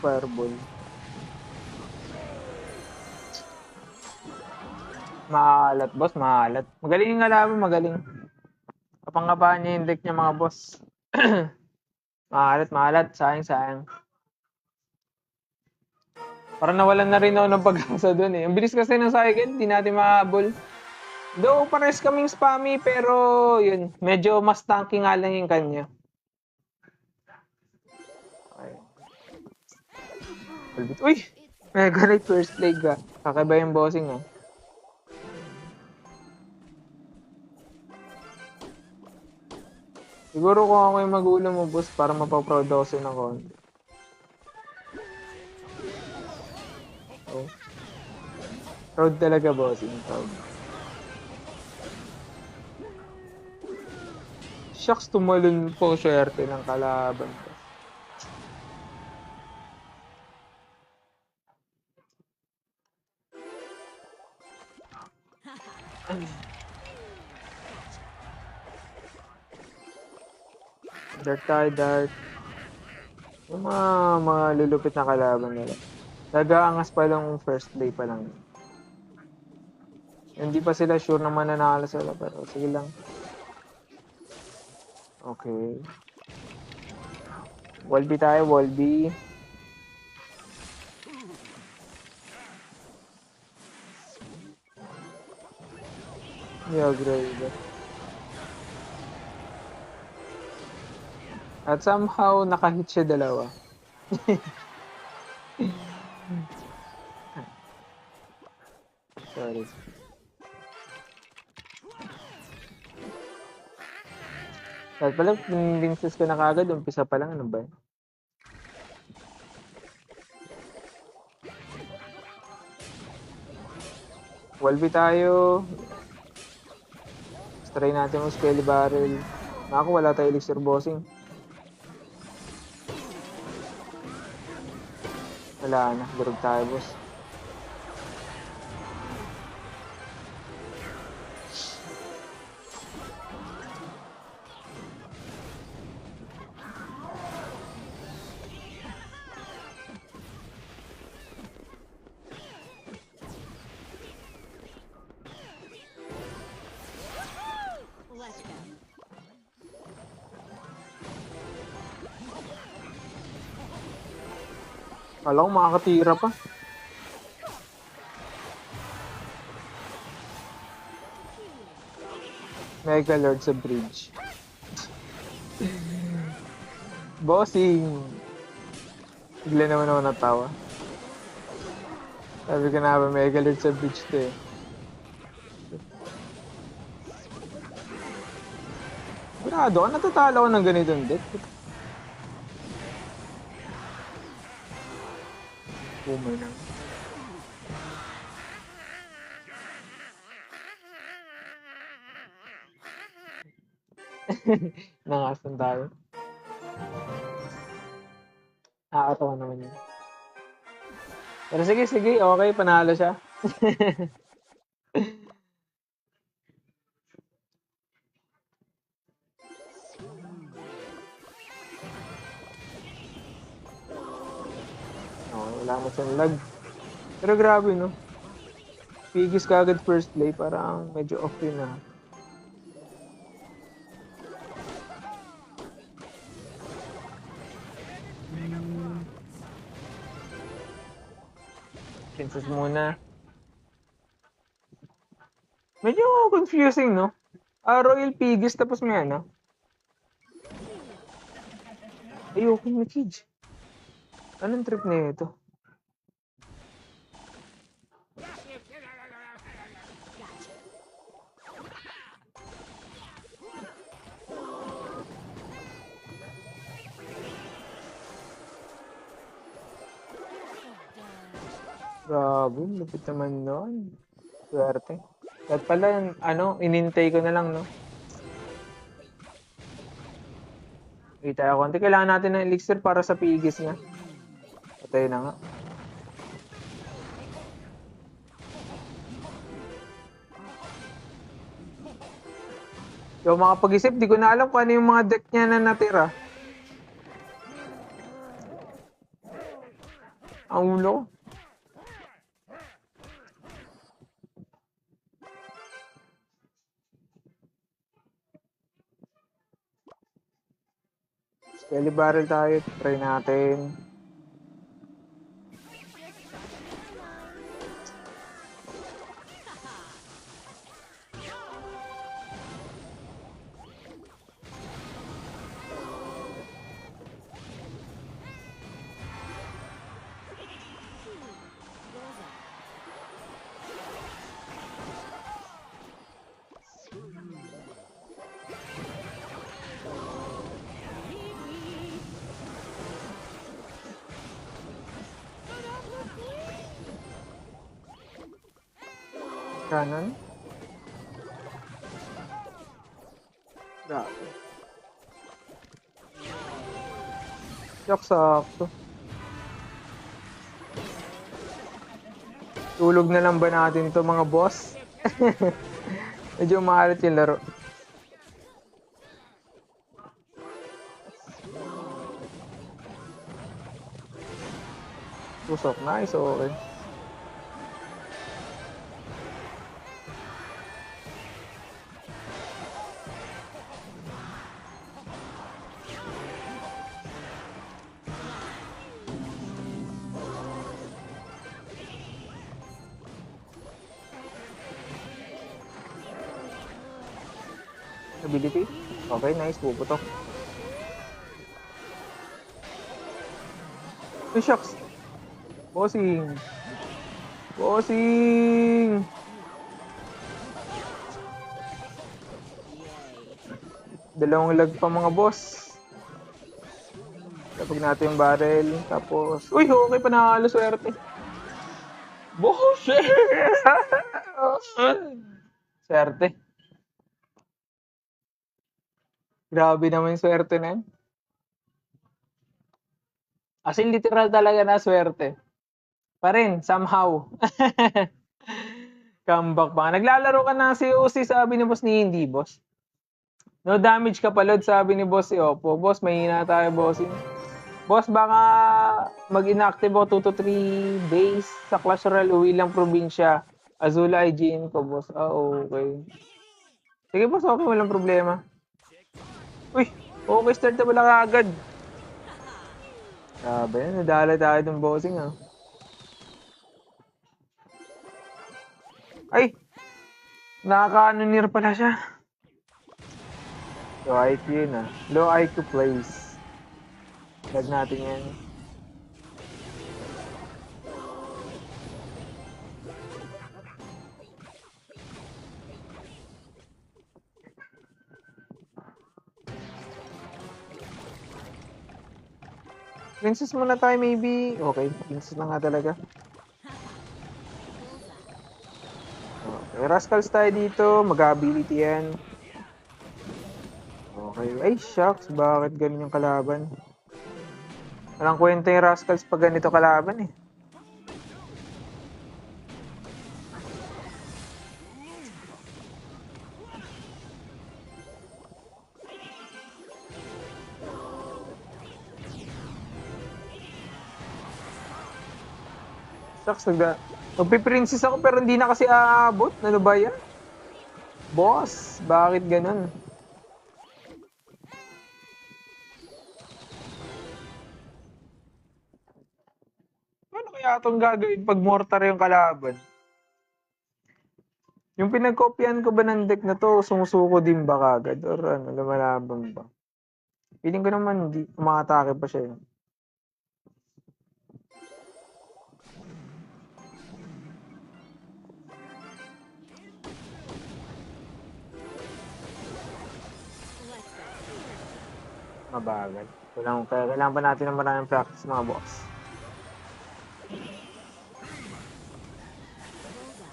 Fireball. Maalat, boss. Maalat. Magaling yung kalaban, magaling. Kapangkapahan niya yung deck niya, mga boss. Maalat, maalat. Sayang, sayang. Parang nawalan na rin ako ng pag-asa dun eh. Ang bilis kasi ng cycle, di natin mahabol. Though, pares kaming spammy, pero yun, medyo mas tanky nga lang yung kanya. Okay. Uy! Mega Knight first plague ka. Kakaiba yung bossing ah. Siguro kung ako yung magulang mo, boss, para mapaproud ako sa'yo ng konti. Oh. Proud talaga, bossing. Proud. Shucks, tumalon po swerte ng kalaban ko. Dart tayo, dart. Yung mga lulupit na kalaban nila. Nag-aangas pa lang first play pa lang. Hindi pa sila sure na mananalo sila, pero sige lang. Okay. Wall B tayo, wall B. Yeah, great. At somehow, nakahit siya dalawa. Sorry. Dahil pala, pinlinsis ko na kagad, umpisa pa lang, ano ba yun? Walby tayo. Try natin yung Skelly Barrel. Naku, wala tayo elixir bossing. Wala na, durog tayo boss. Let's go. Kala ko makakatira pa. Mega Lord sa bridge. Bossing! Bigla naman ako natawa. Sabi ko na ba, Mega Lord sa bridge to eh. Grado ka, natatalo ko ng ganitong deck. Boomer lang. Nangasan tayo. Nakakatawa naman yun. Pero sige, okay, panalo siya. Wala na siyang lag. Pero grabe, no? Pigis ka agad first play, parang medyo off yun na. Princess muna. Medyo confusing, no? Royal Pigis tapos may ano. Ayoko na, Chidge. Anong trip na ito? Grabe, lupit naman nun. Swerte. At pala, inintay ko na lang, no? Wait tayo konti. Kailangan natin ng elixir para sa pigis niya. Patay na nga. Yung makapag-isip, di ko na alam kung ano yung mga deck niya na natira. Ang ulo ko. Skelly Barrel tayo. Try natin. Kanan. Grabe. Sakto. Tulog na lang ba natin to mga boss? Medyo maalat yung laro. Tusok, nice, okay. Ability. Okay, nice. Puputok. Oh, shucks. Bossing. Dalawang lag pa mga boss. Tapos natin yung barrel. Tapos, uy, okay, panalo, swerte. Bossing! Swerte. Grabe naman yung swerte na yun. As in, literal talaga na swerte. Pa rin, somehow. Comeback pa. Naglalaro ka ng COC, sabi ni boss ni hindi, boss. No damage ka palod, sabi ni boss si Oppo. Boss, mahina tayo, bossing. Boss, baka mag-inactive ako 2 to 3 days sa Clash Royale. Uwi lang probinsya. Azula IGN ko, boss. Ah, okay. Sige, boss, okay. Walang problema. Uy, okay, start na pala kaagad. Sabi yan, nadala tayo ng bossing, ah. Ay! Nakaka-anonir pala siya. Low IQ yun, ah. Low IQ plays. Lag natin yan. Princess muna tayo maybe. Okay, princess na nga talaga. Okay, Rascals tayo dito. Mag-ability yan. Okay. Ay, shucks. Bakit ganun yung kalaban? Walang kwenta yung Rascals pag ganito kalaban eh. Shucks, magpiprincess ako pero hindi na kasi aabot. Ano ba yan? Boss, bakit ganun? Ano kaya itong gagawin pag mortar yung kalaban? Yung pinagkopyahan ko ba ng deck na to, sumusuko din ba kagad? Or ano, lumalaban ba? Feeling ko naman hindi, umakatake pa siya yun. Mabagal. Kailangan pa natin ng maraming practice mga boss.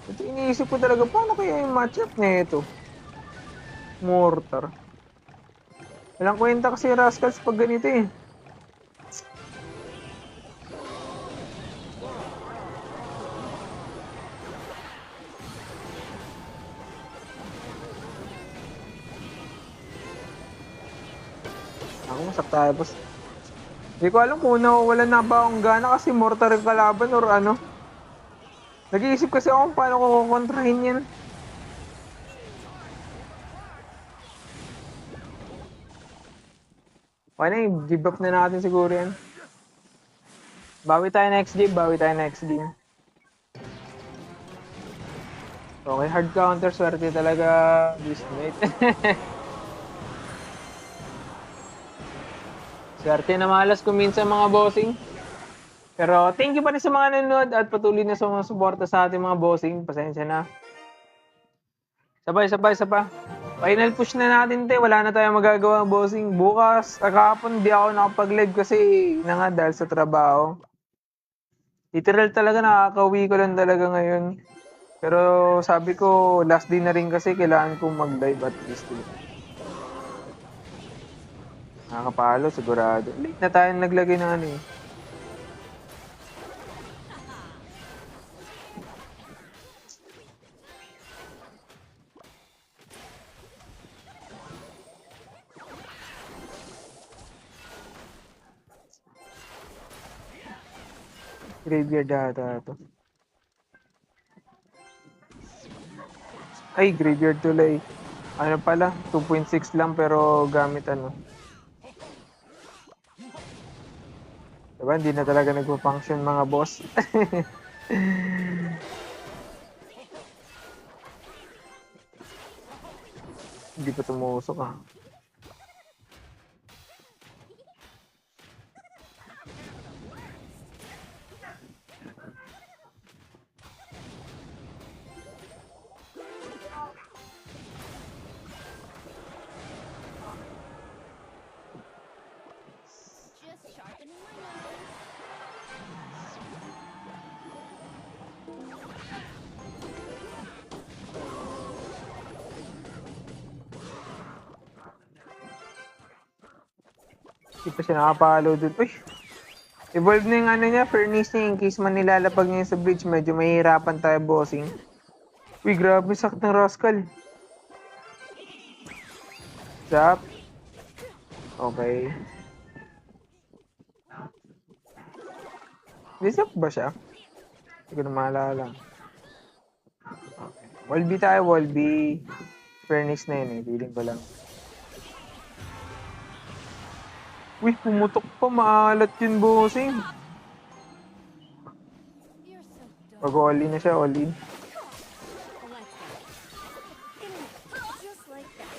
Ito iniisip ko talaga, paano kaya yung matchup nito? Mortar. Walang kwenta kasi Rascals pag ganito eh. Ako masak tayo boss. Hindi ko alam kung nawawalan na ba akong gana kasi mortar yung kalaban or ano. Nag-iisip kasi ako kung paano ko kukontrahin yan. Okay na, give up na natin siguro yan. Bawi tayo next game, bawi tayo next game. Okay, hard counter, swerte talaga, Dismate. Swerte na malas kung minsan mga bossing. Pero thank you pa rin sa mga nanonood at patuloy na sumusuporta sa ating mga bossing. Pasensya na. Sabay. Final push na natin, te. Wala na tayong magagawa bossing. Bukas, kahapon di ako nakapag-live kasi na nga dahil sa trabaho. Literal talaga nakakauwi ko lang talaga ngayon. Pero sabi ko, last day na rin kasi kailangan kong mag-live at least. Nakakapalo, sigurado. Late na tayo naglagay ng ano eh. Graveyard data to. Ay, graveyard tuloy. Ano pala, 2.6 lang pero gamit ano. Diba, hindi na talaga nagpo-function mga boss. Hindi pa tumusok ah. Just sharpening my nose. Hindi pa siya nakapalo dun. Uy! Evolve na yung ano niya, furnace niya. In case man nilalapag niya sa bridge, medyo mahihirapan tayo, bossing. Uy, grabe sakit ng Rascal. Zap. Okay. Zap ba siya? Hindi ko na maalala. Okay. Wall B tayo, wall B. Furnace na yun eh, feeling ko lang. Uy, pumutok pa, maalat yun, bossing. You're so dumb. Mag-all-in na siya, all-in. Let's go. Just like that.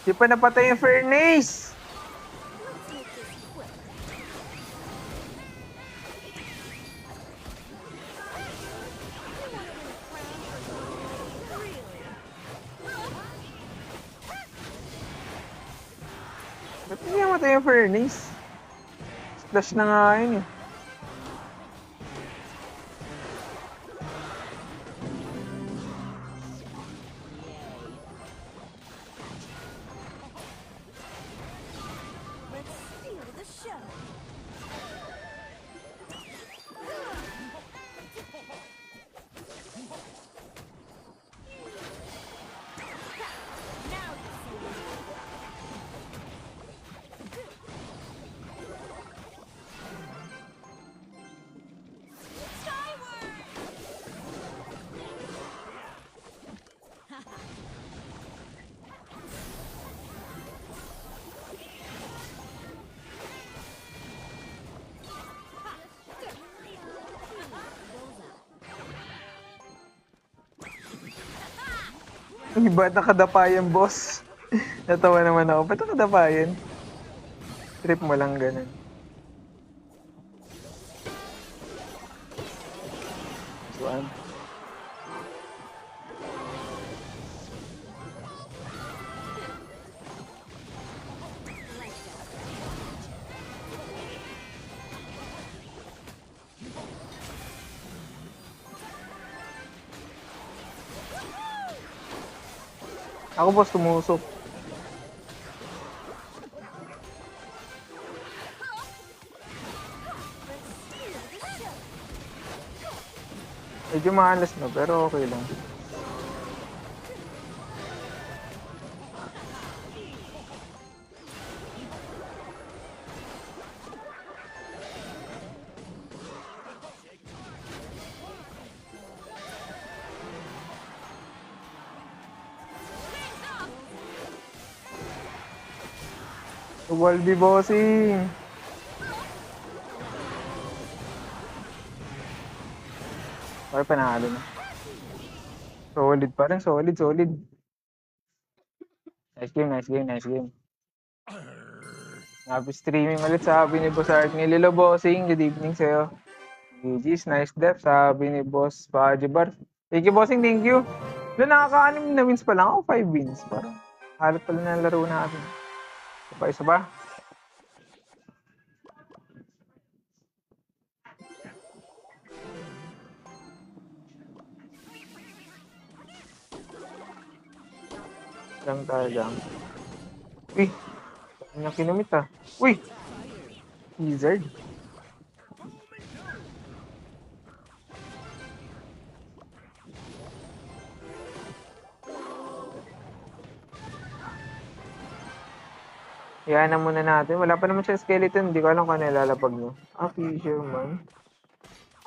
Di pa napatay yung furnace! Let's make this quick. Ba't hindi namatay yung furnace? Splash na nga yun eh. Let's steal the show. Now you see me. Skyward! Uy, ba't nakadapa yan, boss? Natawa naman ako. Ba't nakadapa yan? Trip mo lang ganun. One. Ako, boss, tumusok. Medyo maalas na, pero okay lang. Walby bossing! Okay, panalo na. Solid pa rin, solid, solid. Nice game, nice game, nice game. Happy streaming ulit, sabi ni Boss Art ni Lilo Bossing. Good evening sa'yo. GG's, nice depth, sabi ni Boss Pajibar. Thank you, Bossing, thank you. Doon nakaka-anim na wins pa lang ako, 5 wins. Parang halos pala na laro natin. Isa ba? Lang tayo lang. Uy! Saan niya kinumit ah? Uy! Wizard. Yan na muna natin. Wala pa naman siya skeleton. Hindi ko alam kung ano ilalapag mo. Ah, fisherman.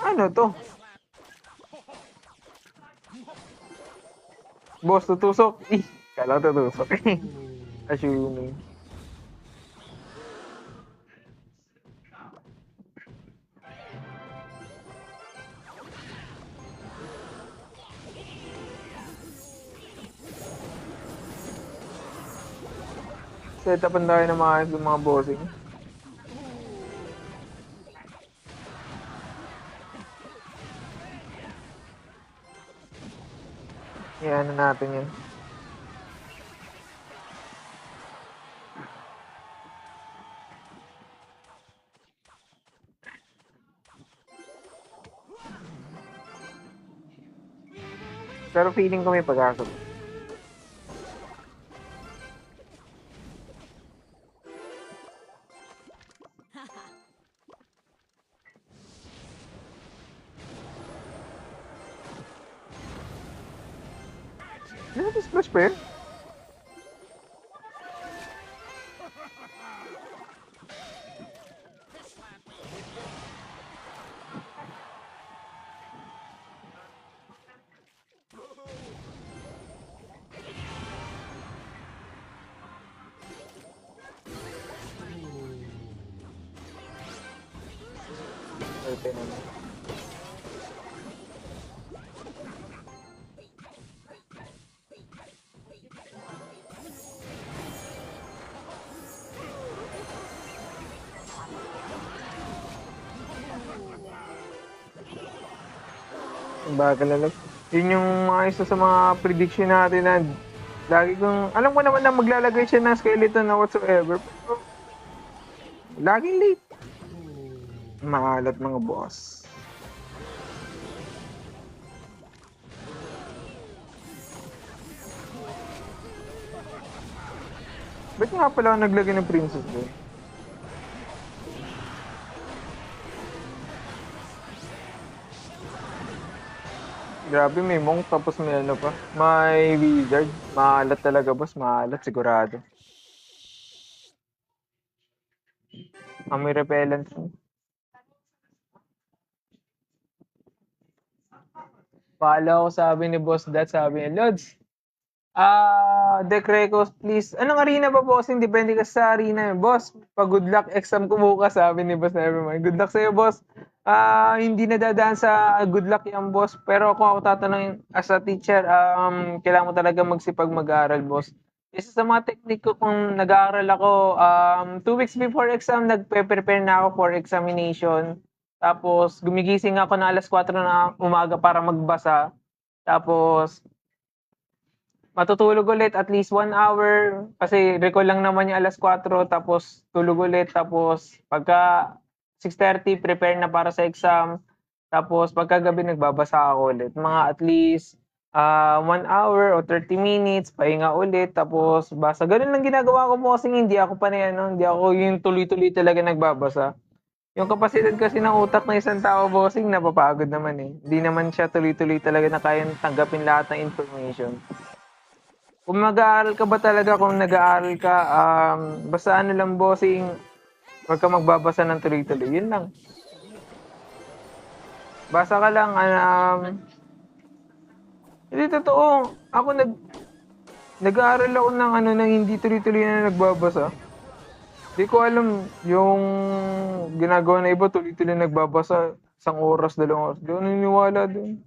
Ano to? Boss, tutusok. Ih, kala ko tutusok. Assuming. Set upan tayo ng mga bossing. Yan, ano natin yun. Pero feeling ko may pag-asa. Ano ba splash pa yun? Okay naman. Bagal na lang. Yun yung mga isa sa mga prediction natin na lagi kong, alam ko naman na maglalagay siya ng skeleton na whatsoever. Pero laging late. Maalat mga boss. Ba't nga pala ako naglagay ng princess doon? Grabe, may monk tapos may ano pa. May wizard. Maalat talaga, boss. Maalat, sigurado. May repellent. Follow, sabi ni Boss Dat, sabi ni Lods. Decrecos, please. Anong arena ba, bossing? Depende ka sa arena yun. Boss, pag good luck, exam ko bukas, sabi ni Boss Nevermind. Good luck sa'yo, boss. Hindi nadadaan sa good luck yan, boss. Pero kung ako tatanungin as a teacher, kailangan mo talaga magsipag mag-aaral, boss. Isa sa mga technique ko kung nag-aaral ako, 2 weeks before exam, nagpe-prepare na ako for examination. Tapos, gumigising ako na 4:00 na umaga para magbasa. Tapos, matutulog ulit at least 1 hour kasi recall lang naman yung 4:00 tapos tulog ulit tapos pagka 6:30 prepare na para sa exam tapos pagkagabi nagbabasa ako ulit mga at least 1 hour o 30 minutes pahinga ulit tapos basa ganun lang ginagawa ko po kasi hindi ako pa na hindi ako yung tuloy-tuloy talaga nagbabasa yung kapasidad kasi ng utak ng isang tao bossing napapagod naman hindi naman siya tuloy-tuloy talaga na kayang tanggapin lahat ng information. Kung mag-aaral ka ba talaga, kung nag-aaral ka, basta ano lang bossing, huwag ka magbabasa ng tuloy-tuloy. Yun lang. Basa ka lang, hindi totoo. Ako nag-aaral ako ng nang hindi tuloy-tuloy na nagbabasa. Hindi ko alam yung ginagawa na iba tuloy-tuloy nagbabasa 1 oras, 2 oras. Di ako naniniwala dun.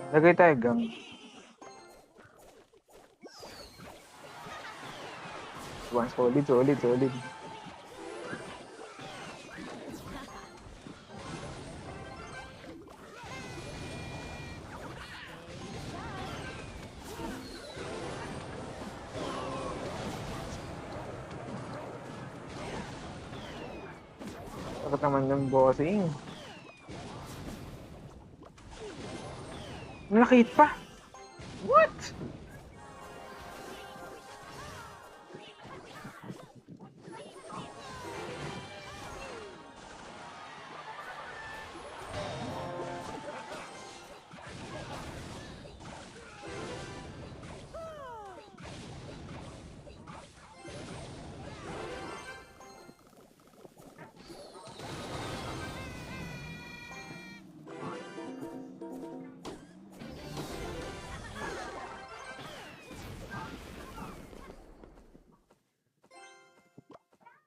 Lagay tayo gang. One solid. Takot naman yung bossing. Nakit pa. What?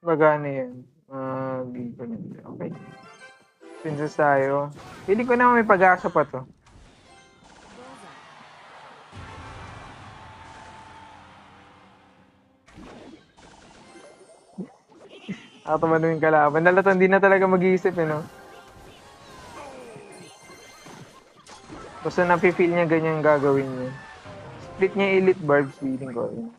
Magana yan. Okay. Princess tayo. Feeling ko naman may pag-asa pa to. Bullseye. Nakatumano yung kalaban. Nalatan din na talaga mag-iisip, eh, no? Basta napifeel niya ganyan gagawin niya. Split niya elite barbs, feeling ko. Yun.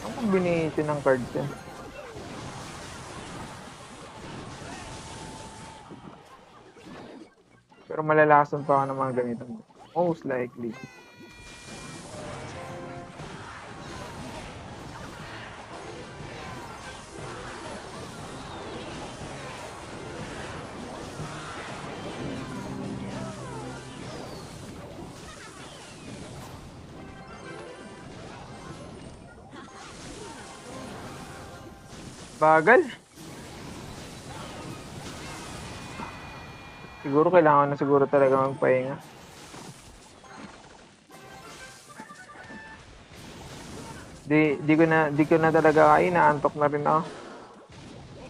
Ang combination ng cards yan. Pero malalason pa ako ng mga ganito. Most likely. Bagal. Siguro kailangan na siguro talaga magpahinga. Di ko na talaga kaya, naantok na rin ako.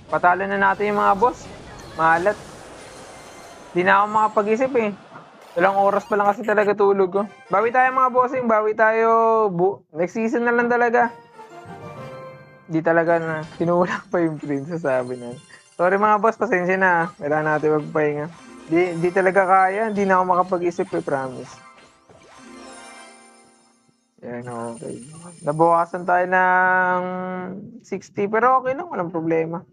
Patalo na natin yung mga boss. Mahalat. Di na ako makapag-isip, eh. Ilang oras pa lang kasi talaga tulog ko. Bawi tayo mga bossing, bawi tayo. Next season na lang talaga. Di talaga na tinulak pa yung princess, sabi na. Sorry mga boss, pasensya na. Kailangan natin magpahinga. Di talaga kaya, di na ako makapag-isip, eh, promise. Yan, okay. Nabawasan tayo ng 60, pero okay lang, walang problema.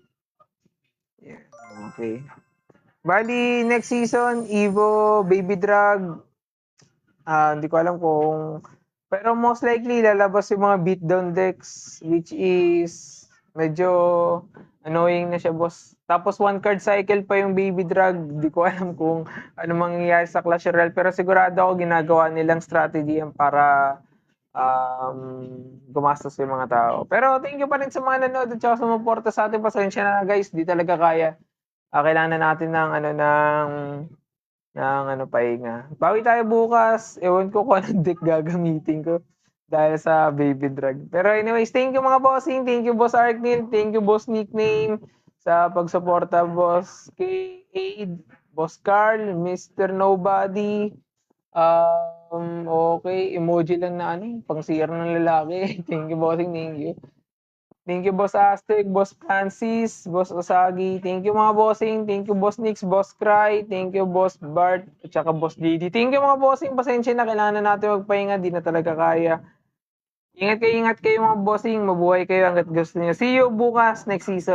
Yan, okay. Bali, next season, Evo, Baby Drag. Hindi ko alam kung... Pero most likely, lalabas yung mga beatdown decks, which is medyo annoying na siya, boss. Tapos one card cycle pa yung Baby Drag. Hindi ko alam kung ano mangyayari sa Clash Royale. Pero sigurado ako ginagawa nilang strategy yan para gumastos yung mga tao. Pero thank you pa rin sa mga nanood at saka sumuporta sa atin. Pasensya na guys, di talaga kaya. Kailangan na natin ng pahinga. Bawi tayo bukas. Ewan ko kung anong deck gagamitin ko dahil sa Baby Drag. Pero anyways, thank you mga bossing. Thank you Boss Arknil. Thank you Boss Nickname sa pagsuporta, Boss K8, Boss Carl, Mr. Nobody. Okay, emoji lang na pangsira ng lalaki. Thank you bossing, thank you. Thank you, Boss Aztec, Boss Francis, Boss Osagi. Thank you, mga bossing. Thank you, Boss Nix, Boss Cry. Thank you, Boss Bart, at saka Boss JD. Thank you, mga bossing. Pasensya na, kailangan na natin magpahinga. Di na talaga kaya. Ingat kayo, mga bossing. Mabuhay kayo hanggat gusto niyo. See you bukas, next season.